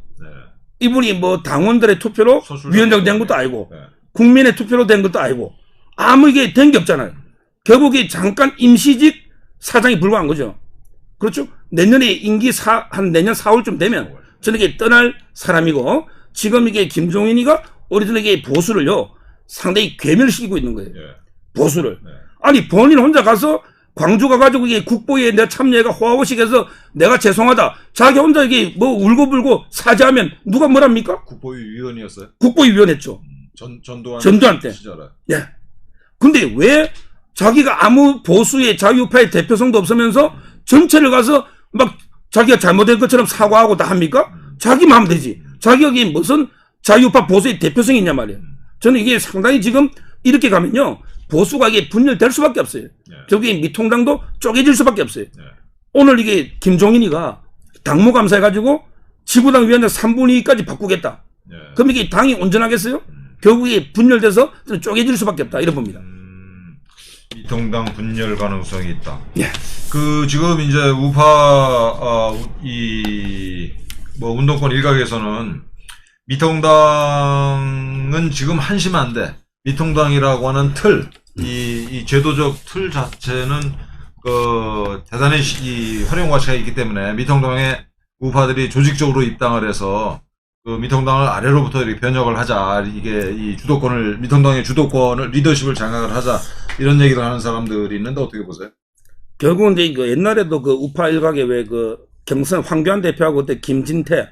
이분이 뭐 당원들의 투표로 위원장 된 것도 아니고, 국민의 투표로 된 것도 아니고, 아무 이게 된 게 없잖아요. 결국에 잠깐 임시직 사장이 불과한 거죠. 그렇죠? 내년에 임기 한 내년 4월쯤 되면 저는 이게 떠날 사람이고, 지금 이게 김종인이가 오히려 이게 보수를요, 상당히 괴멸시키고 있는 거예요. 보수를. 아니, 본인 혼자 가서 광주 가가지고 이게 국보에 내가 참여해가 호화호식해서 내가 죄송하다. 자기 혼자 이게 뭐 울고불고 사죄하면 누가 뭐랍니까? 국보위 위원이었어요? 국보위 위원했죠. 전두환 때. 예. 근데 왜 자기가 아무 보수의 자유파의 대표성도 없으면서 전체를 가서 막 자기가 잘못된 것처럼 사과하고 다 합니까? 자기 마음 되지. 자기가 이게 무슨 자유파 보수의 대표성이 있냐 말이에요. 저는 이게 상당히 지금 이렇게 가면요, 보수가 이게 분열될 수밖에 없어요. 저기 미통당도 쪼개질 수밖에 없어요. 오늘 이게 김종인이가 당무감사해가지고 지구당 위원장 3분의 2까지 바꾸겠다. 그럼 이게 당이 온전하겠어요? 결국에 분열돼서 쪼개질 수밖에 없다. 이런 겁니다. 미통당 분열 가능성이 있다. 지금 이제 우파, 운동권 일각에서는 미통당은 지금 한심한데, 미통당이라고 하는 틀, 이 제도적 틀 자체는 대단히 활용 가치가 있기 때문에 미통당의 우파들이 조직적으로 입당을 해서 미통당을 아래로부터 이렇게 변혁을 하자, 이게 미통당의 주도권을, 리더십을 장악을 하자, 이런 얘기를 하는 사람들이 있는데 어떻게 보세요? 결국은 이제 옛날에도 우파 일각에 왜 경선 황교안 대표하고 그때 김진태,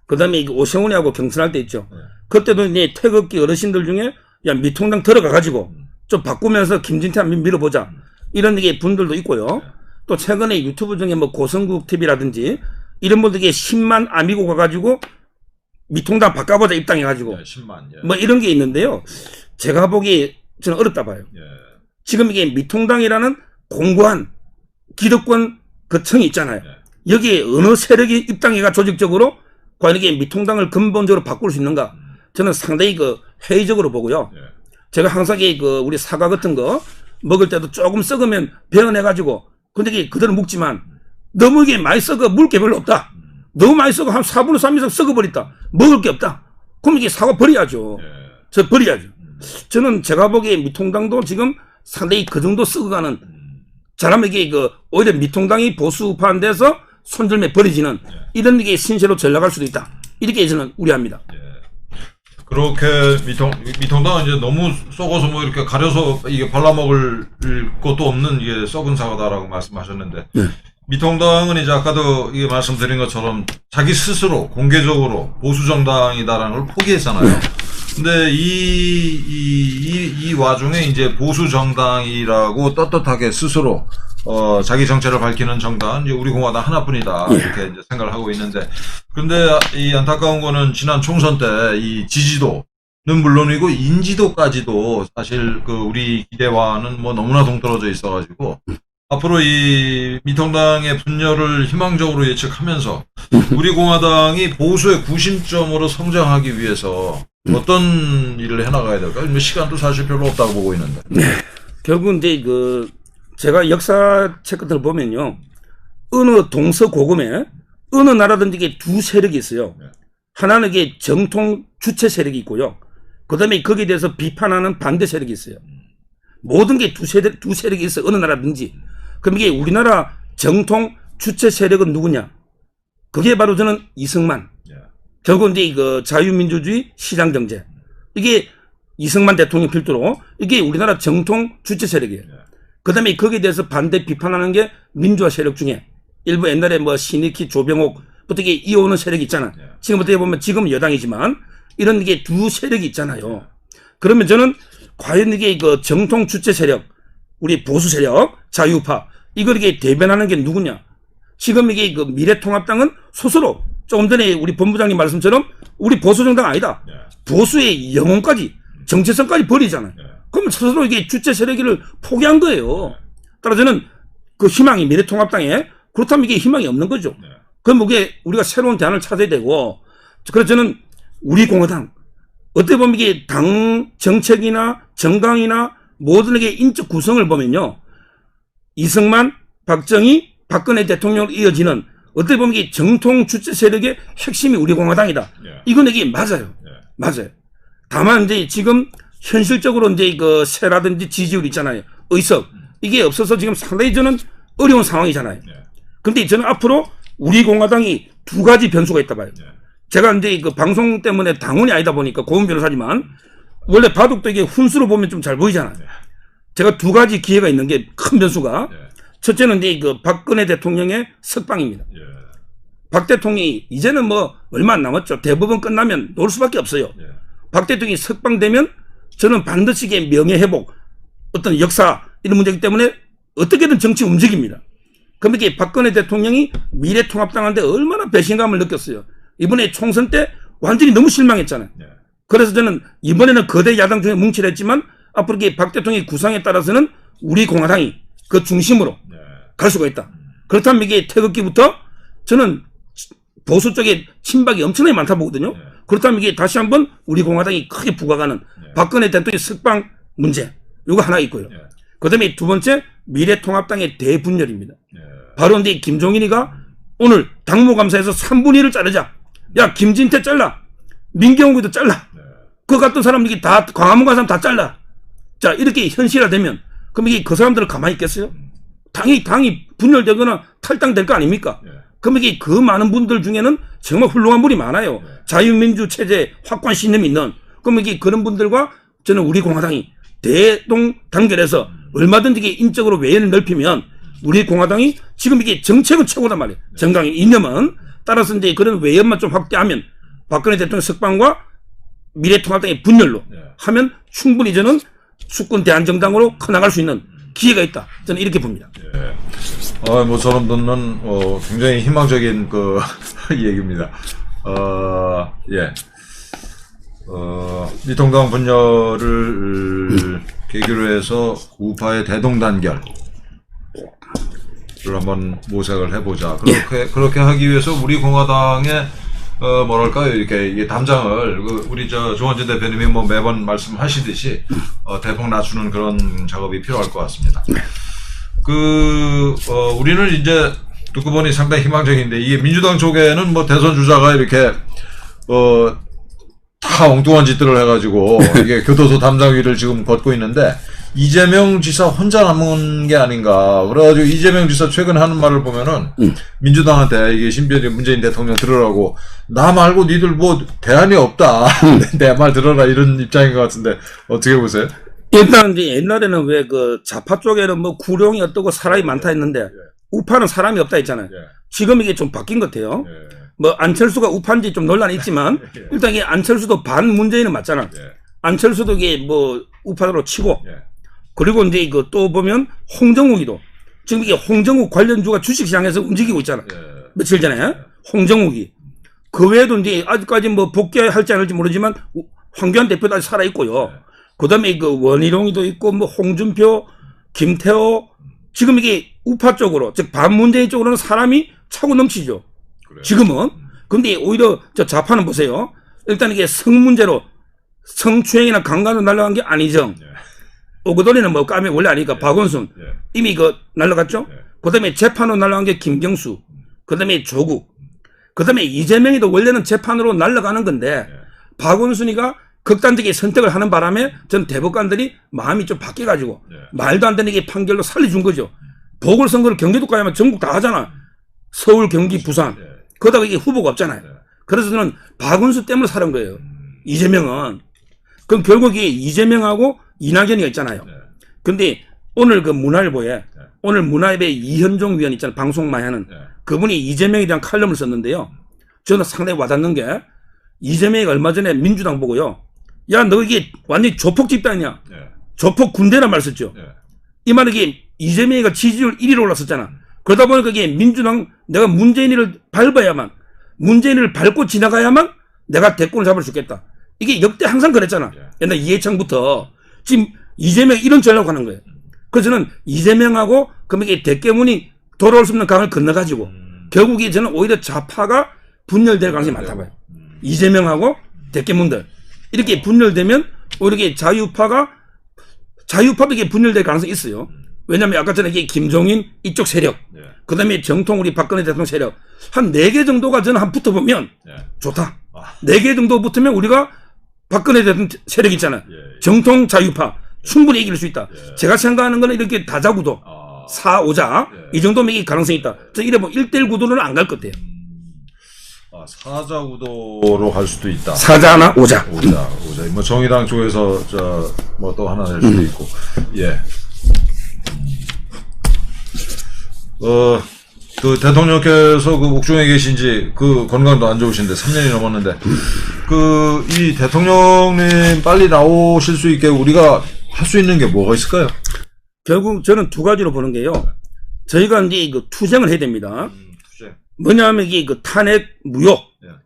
그다음에 오세훈이하고 경선할 때 있죠. 그때도 이제 태극기 어르신들 중에 야, 미통당 들어가가지고 좀 바꾸면서 김진태 한번 밀어보자, 이런 분들도 있고요. 또 최근에 유튜브 중에 뭐 고성국 TV라든지 이런 분들이 10만 아미고 가가지고 미통당 바꿔보자 입당해가지고 10만, 뭐 이런 게 있는데요. 제가 보기에 저는 어렵다 봐요. 지금 이게 미통당이라는 공고한 기득권 층이 있잖아요. 여기에 어느 세력이 입당해가 조직적으로 과연 이게 미통당을 근본적으로 바꿀 수 있는가? 저는 상당히 회의적으로 보고요. 제가 항상 우리 사과 같은 거 먹을 때도 조금 썩으면 베어내가지고, 근데 이게 그대로 먹지만 너무 이게 많이 썩어 물 게 별로 없다. 너무 많이 썩어 한 4분의 3 이상 썩어버렸다. 먹을 게 없다. 그럼 이게 사과 버려야죠. 예. 저 버려야죠. 저는 제가 보기에 미통당도 지금 상당히 그 정도 썩어가는, 잘하면 이게 오히려 미통당이 보수파한 데서 손절매 버려지는 이런 게 신세로 전락할 수도 있다. 이렇게 저는 우려합니다. 예. 그렇게 미통당은 이제 너무 썩어서 뭐 이렇게 가려서 이게 발라먹을 것도 없는 이게 썩은 사과다라고 말씀하셨는데, 미통당은 이제 아까도 이게 말씀드린 것처럼 자기 스스로 공개적으로 보수 정당이다라는 걸 포기했잖아요. 근데 이 와중에 이제 보수 정당이라고 떳떳하게 스스로 자기 정체를 밝히는 정당은 이제 우리 공화당 하나뿐이다 이렇게 이제 생각을 하고 있는데, 근데 이 안타까운 거는 지난 총선 때 이 지지도는 물론이고 인지도까지도 사실 그 우리 기대와는 뭐 너무나 동떨어져 있어가지고 앞으로 이 미통당의 분열을 희망적으로 예측하면서 우리 공화당이 보수의 구심점으로 성장하기 위해서 어떤 일을 해나가야 될까요? 뭐 시간도 사실 별로 없다고 보고 있는데. 결국은 이제 제가 역사책 같은 걸 보면요, 어느 동서고금에 어느 나라든지 이게 두 세력이 있어요. 하나는 이게 정통 주체 세력이 있고요. 그 다음에 거기에 대해서 비판하는 반대 세력이 있어요. 모든 게 두 세력이 있어요. 어느 나라든지. 그럼 이게 우리나라 정통 주체 세력은 누구냐? 그게 바로 저는 이승만. 결국 이제 자유민주주의 시장경제. 이게 이승만 대통령 필두로 이게 우리나라 정통 주체 세력이에요. 그 다음에 거기에 대해서 반대 비판하는 게 민주화 세력 중에 일부 옛날에 뭐 신익희, 조병옥부터 이게 이어오는 세력이 있잖아. 지금 어떻게 보면 지금 여당이지만 이런 게 두 세력이 있잖아요. 그러면 저는 과연 이게 정통 주체 세력, 우리 보수 세력, 자유파, 이걸 이게 대변하는 게 누구냐? 지금 이게 미래통합당은 스스로 조금 전에 우리 본부장님 말씀처럼 우리 보수 정당 아니다. 보수의 영혼까지, 정체성까지 버리잖아요. 그러면 스스로 이게 주체 세력을 포기한 거예요. 따라서 저는 그 희망이 미래통합당에, 그렇다면 이게 희망이 없는 거죠. 그럼 이게 우리가 새로운 대안을 찾아야 되고, 그래서 저는 우리 공화당, 어떻게 보면 이게 당 정책이나 정강이나 모든 게 인적 구성을 보면요, 이승만, 박정희, 박근혜 대통령으로 이어지는 어떻게 보면 이게 정통 주체 세력의 핵심이 우리 공화당이다. 이건 이게 맞아요. 맞아요. 다만 이제 지금 현실적으로 이제 세라든지 지지율 있잖아요. 의석. 이게 없어서 지금 상당히 저는 어려운 상황이잖아요. 근데 저는 앞으로 우리 공화당이 두 가지 변수가 있다 봐요. 제가 이제 방송 때문에 당원이 아니다 보니까 고은 변호사지만 원래 바둑도 이게 훈수로 보면 좀 잘 보이잖아요. 제가 두 가지 기회가 있는 게 큰 변수가, 첫째는 이제 박근혜 대통령의 석방입니다. 박 대통령이 이제는 뭐 얼마 안 남았죠. 대법원 끝나면 놓을 수밖에 없어요. 박 대통령이 석방되면 저는 반드시 이게 명예회복, 어떤 역사 이런 문제이기 때문에 어떻게든 정치 움직입니다. 그럼 이게 박근혜 대통령이 미래통합당한테 얼마나 배신감을 느꼈어요. 이번에 총선 때 완전히 너무 실망했잖아요. 그래서 저는 이번에는 거대 야당 중에 뭉칠했지만 앞으로 이게 박 대통령의 구상에 따라서는 우리 공화당이 그 중심으로 갈 수가 있다. 그렇다면 이게 태극기부터 저는 보수 쪽에 친박이 엄청나게 많다 보거든요. 그렇다면 이게 다시 한번 우리 공화당이 크게 부각하는 박근혜 대통령의 석방 문제, 이거 하나 있고요. 그 다음에 두 번째, 미래통합당의 대분열입니다. 바로 이제 김종인이가 오늘 당무감사에서 3분의 1을 자르자. 야, 김진태 잘라. 민경욱도 잘라. 그 같은 사람들이 다, 광화문 간 사람 다 잘라. 자, 이렇게 현실화되면, 그럼 이게 그 사람들을 가만히 있겠어요? 당이 분열되거나 탈당될 거 아닙니까? 그럼 이게 그 많은 분들 중에는 정말 훌륭한 분이 많아요. 자유민주 체제 확고한 신념이 있는. 그럼 이게 그런 분들과 저는 우리 공화당이 대동단결해서 얼마든지 이게 인적으로 외연을 넓히면 우리 공화당이 지금 이게 정책은 최고단 말이에요. 정당의 이념은. 따라서 이제 그런 외연만 좀 확대하면 박근혜 대통령 석방과 미래통합당의 분열로 하면 충분히 저는 수권 대한정당으로 커나갈 수 있는 기회가 있다. 저는 이렇게 봅니다. 뭐 저런 분은 굉장히 희망적인 그 얘기입니다. 미통당 분열을 계기로 해서 우파의 대동단결을 한번 모색을 해보자. 그렇게 하기 위해서 우리 공화당의 뭐랄까요, 이게 담장을 우리 조원진 대표님이 뭐 매번 말씀하시듯이 대폭 낮추는 그런 작업이 필요할 것 같습니다. 우리는 이제 듣고 보니 상당히 희망적인데 이게 민주당 쪽에는 뭐 대선 주자가 이렇게 다 엉뚱한 짓들을 해가지고 이게 교도소 담당위를 지금 걷고 있는데 이재명 지사 혼자 남은 게 아닌가. 그래가지고 이재명 지사 최근에 하는 말을 보면은 민주당한테 이게 심지어 문재인 대통령 들으라고 나 말고 니들 뭐 대안이 없다. 내 말 들어라 이런 입장인 것 같은데 어떻게 보세요? 일단 이제 옛날에는 왜 그 좌파 쪽에는 뭐 구룡이 어떻고 사람이 많다 했는데 우파는 사람이 없다 했잖아요. 지금 이게 좀 바뀐 것 같아요. 뭐 안철수가 우파인지 좀 논란이 있지만 일단 이게 안철수도 반 문재인은 맞잖아. 안철수도 이게 뭐 우파로 치고 그리고 이제 이거 또 보면 홍정욱이도 지금 이게 홍정욱 관련주가 주식시장에서 움직이고 있잖아. 며칠 전에 홍정욱이 그 외에도 이제 아직까지 뭐 복귀할지 안 할지 모르지만 황교안 대표도 아직 살아 있고요. 그다음에 그 원희룡이도 있고 뭐 홍준표, 김태호 지금 이게 우파 쪽으로 즉 반문재인 쪽으로는 사람이 차고 넘치죠. 그래요. 지금은. 근데 오히려 저 좌파는 보세요. 일단 이게 성 문제로 성추행이나 강간으로 날아간 게 안희정. 오거돈이는 뭐 까면 원래 아니니까 박원순. 이미 그 날아갔죠. 그다음에 재판으로 날아간 게 김경수. 그다음에 조국. 그다음에 이재명이도 원래는 재판으로 날아가는 건데 박원순이가 극단적인 선택을 하는 바람에 전 대법관들이 마음이 좀 바뀌어가지고 말도 안 되는 게 판결로 살려준 거죠. 보궐선거를 경기도 가야만 전국 다 하잖아. 서울, 경기, 부산. 그러다가 이게 후보가 없잖아요. 그래서 저는 박원순 때문에 살은 거예요. 이재명은. 그럼 결국 이 이재명하고 이낙연이가 있잖아요. 근데 오늘 그 문화일보에 오늘 문화일보에 이현종 위원 있잖아요. 방송 많이 하는. 그분이 이재명에 대한 칼럼을 썼는데요. 저는 상당히 와닿는 게 이재명이 얼마 전에 민주당 보고요. 야, 너 이게 완전히 조폭 집단이냐. 조폭 군대란 말 썼죠. 이 말은 이게 이재명이가 지지율 1위로 올랐었잖아. 그러다 보니까 이게 민주당 내가 문재인을 밟아야만 문재인을 밟고 지나가야만 내가 대권을 잡을 수 있겠다. 이게 역대 항상 그랬잖아. 옛날 이해창부터 지금 이재명 이런 전략을 하는 거예요. 그래서 저는 이재명하고 그럼 이게 대깨문이 돌아올 수 없는 강을 건너가지고 결국에 저는 오히려 좌파가 분열될 가능성이 많다 봐요. 이재명하고 대깨문들 이렇게 분열되면 오히려 이게 자유파도 이게 분열될 가능성이 있어요. 왜냐면 아까 전에 이게 김종인 이쪽 세력, 그 다음에 정통 우리 박근혜 대통령 세력 한 4개 정도가 저는 한 붙어보면 좋다. 4개 정도 붙으면 우리가 박근혜 대통령 세력 있잖아요. 정통 자유파 충분히 이길 수 있다. 제가 생각하는 거는 이렇게 다자구도 4, 5자 이 정도면 이길 가능성이 있다. 저 이래 보면 1대1 구도는 안 갈 것 같아요. 사자 구도로 갈 수도 있다. 4자나 5자. 5자. 뭐 정의당 쪽에서 뭐 또 하나 낼 수도 있고. 예. 그 대통령께서 그 옥중에 계신지 그 건강도 안 좋으신데 3년이 넘었는데 이 대통령님 빨리 나오실 수 있게 우리가 할 수 있는 게 뭐가 있을까요? 결국 저는 두 가지로 보는 게요. 저희가 이제 그 투쟁을 해야 됩니다. 투쟁. 뭐냐면 이게 그 탄핵 무효.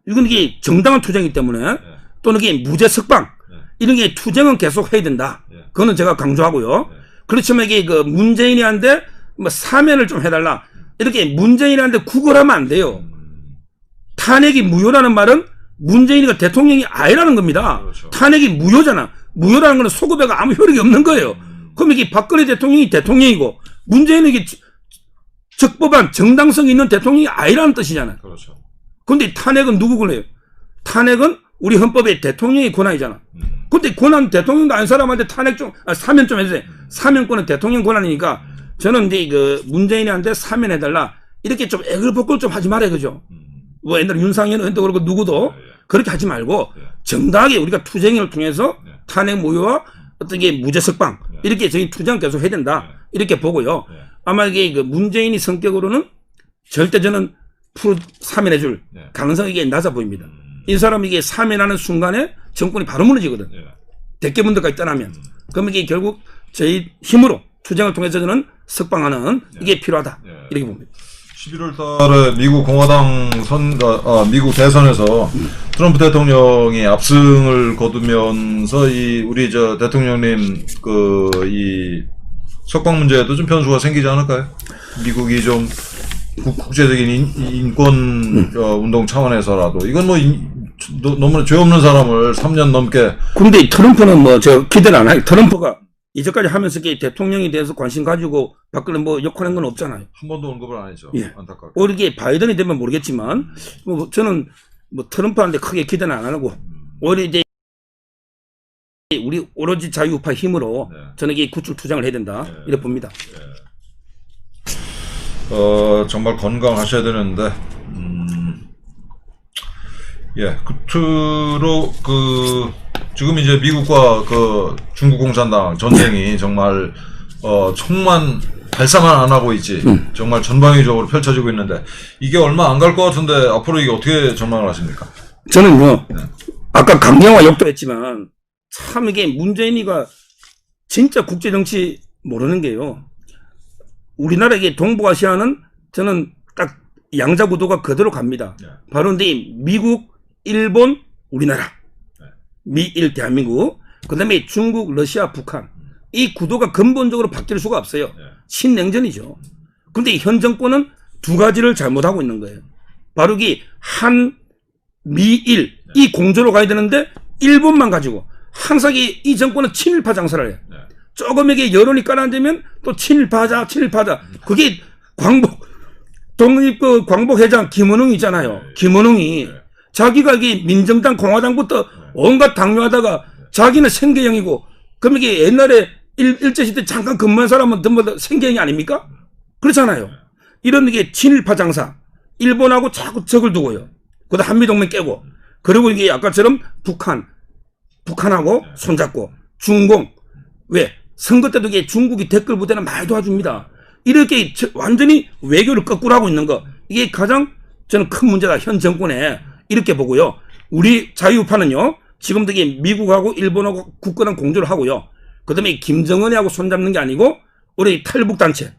이건 이게 정당한 투쟁이기 때문에 또는 이게 무죄 석방. 이런 게 투쟁은 계속 해야 된다. 그거는 제가 강조하고요. 그렇지만 이게 그 문재인이한테 뭐 사면을 좀 해달라. 이렇게 문재인한테 구걸하면 안 돼요. 탄핵이 무효라는 말은 문재인이가 대통령이 아니라는 겁니다. 그렇죠. 탄핵이 무효잖아. 무효라는 거는 소급에가 아무 효력이 없는 거예요. 그럼 이게 박근혜 대통령이 대통령이고 문재인은 이게 적법한 정당성 있는 대통령이 아니라는 뜻이잖아요. 그렇죠. 근데 탄핵은 누구 권해요? 탄핵은 우리 헌법의 대통령의 권한이잖아. 근데 권한 대통령도 아닌 사람한테 탄핵 사면 좀 해주세요. 사면권은 대통령 권한이니까 저는 이제 그 문재인한테 사면해달라. 이렇게 좀 애글복글 좀 하지 말아요. 그죠? 뭐 옛날에 윤상현 의원도 그렇고 누구도 그렇게 하지 말고 정당하게 우리가 투쟁을 통해서 탄핵 무효와 어떤 게 무죄 석방 이렇게 저희 투쟁 계속 해야 된다. 이렇게 보고요. 아마 이게 그 문재인이 성격으로는 절대 저는 사면해줄 가능성이 이게 낮아 보입니다. 이 사람이 이게 사면하는 순간에 정권이 바로 무너지거든. 대깨문들까지 떠나면. 그럼 이게 결국 저희 힘으로 투쟁을 통해서 저는 석방하는 이게 필요하다. 이렇게 봅니다. 11월 달에 미국 공화당 미국 대선에서 트럼프 대통령이 압승을 거두면서 우리 대통령님 이 석방 문제에도 좀 변수가 생기지 않을까요? 미국이 좀 국제적인 인권 운동 차원에서라도 이건 뭐 너무 죄 없는 사람을 3년 넘게. 근데 트럼프는 뭐 저 기대를 안 하요. 트럼프가 이제까지 하면서 이게 대통령에 대해서 관심 가지고 밖으로 뭐 욕하는 건 없잖아요. 한 번도 언급을 안 했죠. 예. 안타깝게. 오히려 바이든이 되면 모르겠지만 뭐 저는 뭐 트럼프한테 크게 기대는 안 하고 오히려 이제 우리 오로지 자유우파 힘으로 네. 저는 이게 구출 투쟁을 해야 된다 네. 이렇게 봅니다. 정말 건강하셔야 되는데, 예, 끝으로 지금 이제 미국과 중국 공산당 전쟁이 정말 총만 발사만 안 하고 있지, 정말 전방위적으로 펼쳐지고 있는데 이게 얼마 안 갈 것 같은데 앞으로 이게 어떻게 전망을 하십니까? 저는요, 네. 아까 강경화 욕도 했지만 참 이게 문재인이가 진짜 국제정치 모르는 게요. 우리나라의 동북아시아는 저는 딱 양자 구도가 그대로 갑니다. 네. 바로 근데 미국, 일본, 우리나라, 네. 미일 대한민국, 그다음에 중국, 러시아, 북한 이 구도가 근본적으로 바뀔 수가 없어요. 네. 신냉전이죠. 근데 현 정권은 두 가지를 잘못하고 있는 거예요. 바로 이 한, 미일 이 공조로 가야 되는데 일본만 가지고 항상 이 정권은 친일파 장사를 해요. 네. 조금에게 여론이 깔아앉으면 또 친일파자. 그게 광복회장 김원웅 있잖아요. 김원웅이 자기가 이게 민정당, 공화당부터 온갖 당뇨하다가 자기는 생계형이고, 그럼 이게 옛날에 일제시대 잠깐 근무한 사람은 전부 다 생계형이 아닙니까? 그렇잖아요. 이런 게 친일파 장사. 일본하고 자꾸 적을 두고요. 그다음 한미동맹 깨고, 그리고 이게 아까처럼 북한하고 손잡고, 중공. 왜? 선거 때도 이게 중국이 댓글 부대는 많이 도와줍니다. 이렇게 완전히 외교를 거꾸로 하고 있는 거. 이게 가장 저는 큰 문제다. 현 정권에. 이렇게 보고요. 우리 자유우파는요. 지금도 이게 미국하고 일본하고 굳건한 공조를 하고요. 그 다음에 김정은하고 손잡는 게 아니고 우리 탈북단체.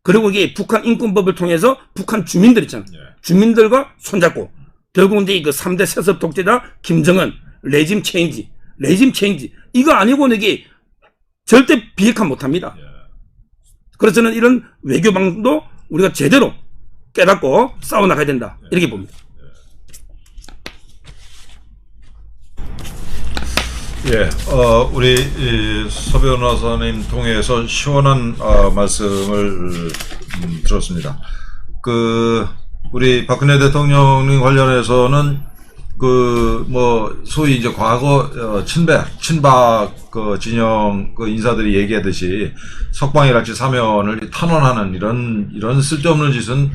그리고 이게 북한 인권법을 통해서 북한 주민들 있잖아요. 주민들과 손잡고. 결국 이제 그 3대 세습 독재자 김정은 레짐 체인지. 이거 아니고는 이게 절대 비핵화 못합니다. 그래서 저는 이런 외교 방도 우리가 제대로 깨닫고 싸워나가야 된다. 이렇게 봅니다. 예, 우리 서 변호사님 통해서 시원한 말씀을 들었습니다. 우리 박근혜 대통령님 관련해서는 소위 이제 과거 친박 진영 인사들이 얘기하듯이 석방이랄지 사면을 탄원하는 이런 쓸데없는 짓은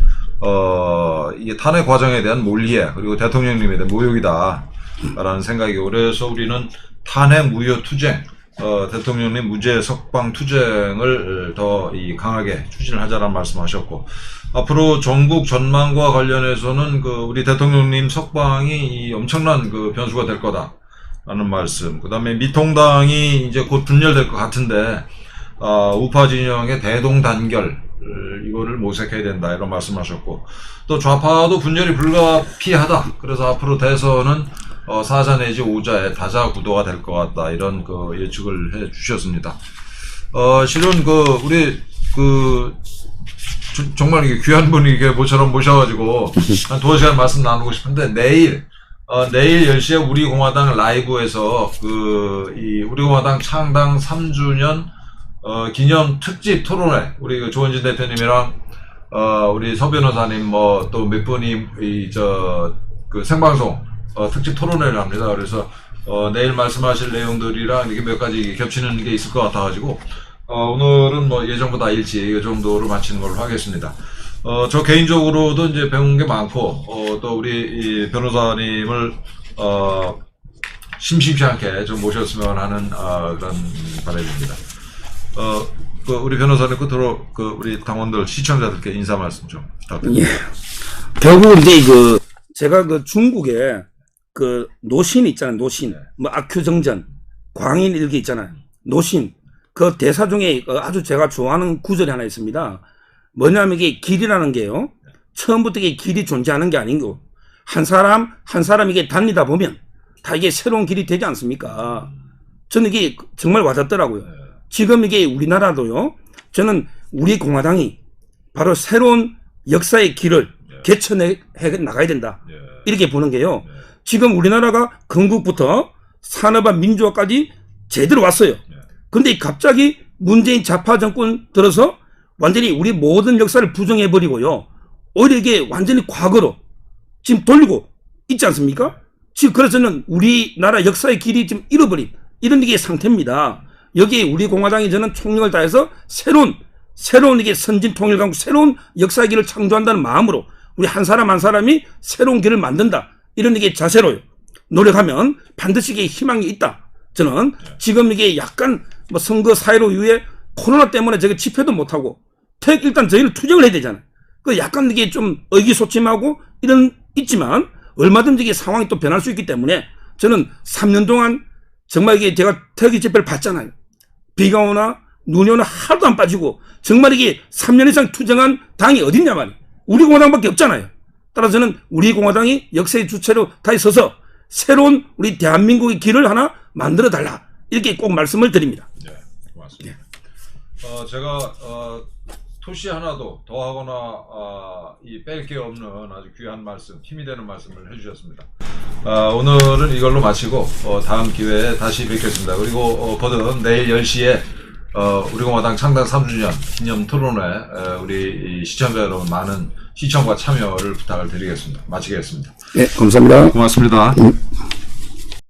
이게 탄핵 과정에 대한 몰이해, 그리고 대통령님에 대한 모욕이다라는 생각이고, 그래서 우리는 탄핵 무효 투쟁, 대통령님 무죄 석방 투쟁을 더 강하게 추진하자라는 말씀하셨고, 앞으로 전국 전망과 관련해서는 우리 대통령님 석방이 엄청난 변수가 될 거다라는 말씀. 그다음에 미통당이 이제 곧 분열될 것 같은데, 우파 진영의 대동단결 이거를 모색해야 된다 이런 말씀하셨고, 또 좌파도 분열이 불가피하다. 그래서 앞으로 대선은 4자 내지 5자의 다자 구도가 될 것 같다 이런 예측을 해 주셨습니다. 실은 우리 정말 이게 귀한 분이 이게 모처럼 모셔가지고 한 2시간 말씀 나누고 싶은데, 내일 10시에 우리 공화당 라이브에서 우리 공화당 창당 3주년 기념 특집 토론회, 우리 조원진 대표님이랑 우리 서 변호사님 또 몇 분이 생방송 특집 토론회를 합니다. 그래서 내일 말씀하실 내용들이랑 이게 몇 가지 겹치는 게 있을 것 같아가지고 오늘은 예정보다 일찍 이 정도로 마치는 걸로 하겠습니다. 저 개인적으로도 이제 배운 게 많고, 또 우리 이 변호사님을 심심치 않게 좀 모셨으면 하는 그런 바람입니다. 우리 변호사님 끝으로 우리 당원들 시청자들께 인사 말씀 좀 부탁드립니다. 예. 결국 이제 제가 중국에 노신 있잖아요. 노신. 악큐정전, 광인 일기 있잖아요. 노신. 대사 중에 아주 제가 좋아하는 구절이 하나 있습니다. 뭐냐면 이게 길이라는 게요. 처음부터 이게 길이 존재하는 게 아니고, 한 사람 이게 다니다 보면 다 이게 새로운 길이 되지 않습니까? 저는 이게 정말 와닿더라고요. 지금 이게 우리나라도요. 저는 우리 공화당이 바로 새로운 역사의 길을 개척해 나가야 된다. 이렇게 보는 게요. 지금 우리나라가 건국부터 산업화 민주화까지 제대로 왔어요. 근데 갑자기 문재인 좌파 정권 들어서 완전히 우리 모든 역사를 부정해버리고요. 오히려 이게 완전히 과거로 지금 돌리고 있지 않습니까? 지금 그래서는 우리나라 역사의 길이 지금 잃어버린 이런 이게 상태입니다. 여기에 우리 공화당이 저는 총력을 다해서 새로운 이게 선진 통일 강국 새로운 역사의 길을 창조한다는 마음으로 우리 한 사람 한 사람이 새로운 길을 만든다. 이런 이게 자세로 노력하면 반드시 이게 희망이 있다. 저는 지금 이게 약간 뭐 선거 사회로 이후에 코로나 때문에 저게 집회도 못하고 일단 저희는 투쟁을 해야 되잖아요. 그 약간 이게 좀 의기소침하고 이런 있지만 얼마든지 이게 상황이 또 변할 수 있기 때문에 저는 3년 동안 정말 이게 제가 태극기 집회를 봤잖아요. 비가 오나 눈이 오나 하나도 안 빠지고 정말 이게 3년 이상 투쟁한 당이 어딨냐 말이에요. 우리 공화당밖에 없잖아요. 따라서 저는 우리 공화당이 역사의 주체로 다시 서서 새로운 우리 대한민국의 길을 하나 만들어 달라. 이렇게 꼭 말씀을 드립니다. 네, 고맙습니다. 제가 토시 하나도 더하거나 뺄 게 없는 아주 귀한 말씀, 힘이 되는 말씀을 해주셨습니다. 오늘은 이걸로 마치고 다음 기회에 다시 뵙겠습니다. 그리고 거듭 내일 10시에 우리 공화당 창당 3주년 기념 토론회 우리 시청자 여러분 많은 시청과 참여를 부탁을 드리겠습니다. 마치겠습니다. 네, 감사합니다. 고맙습니다.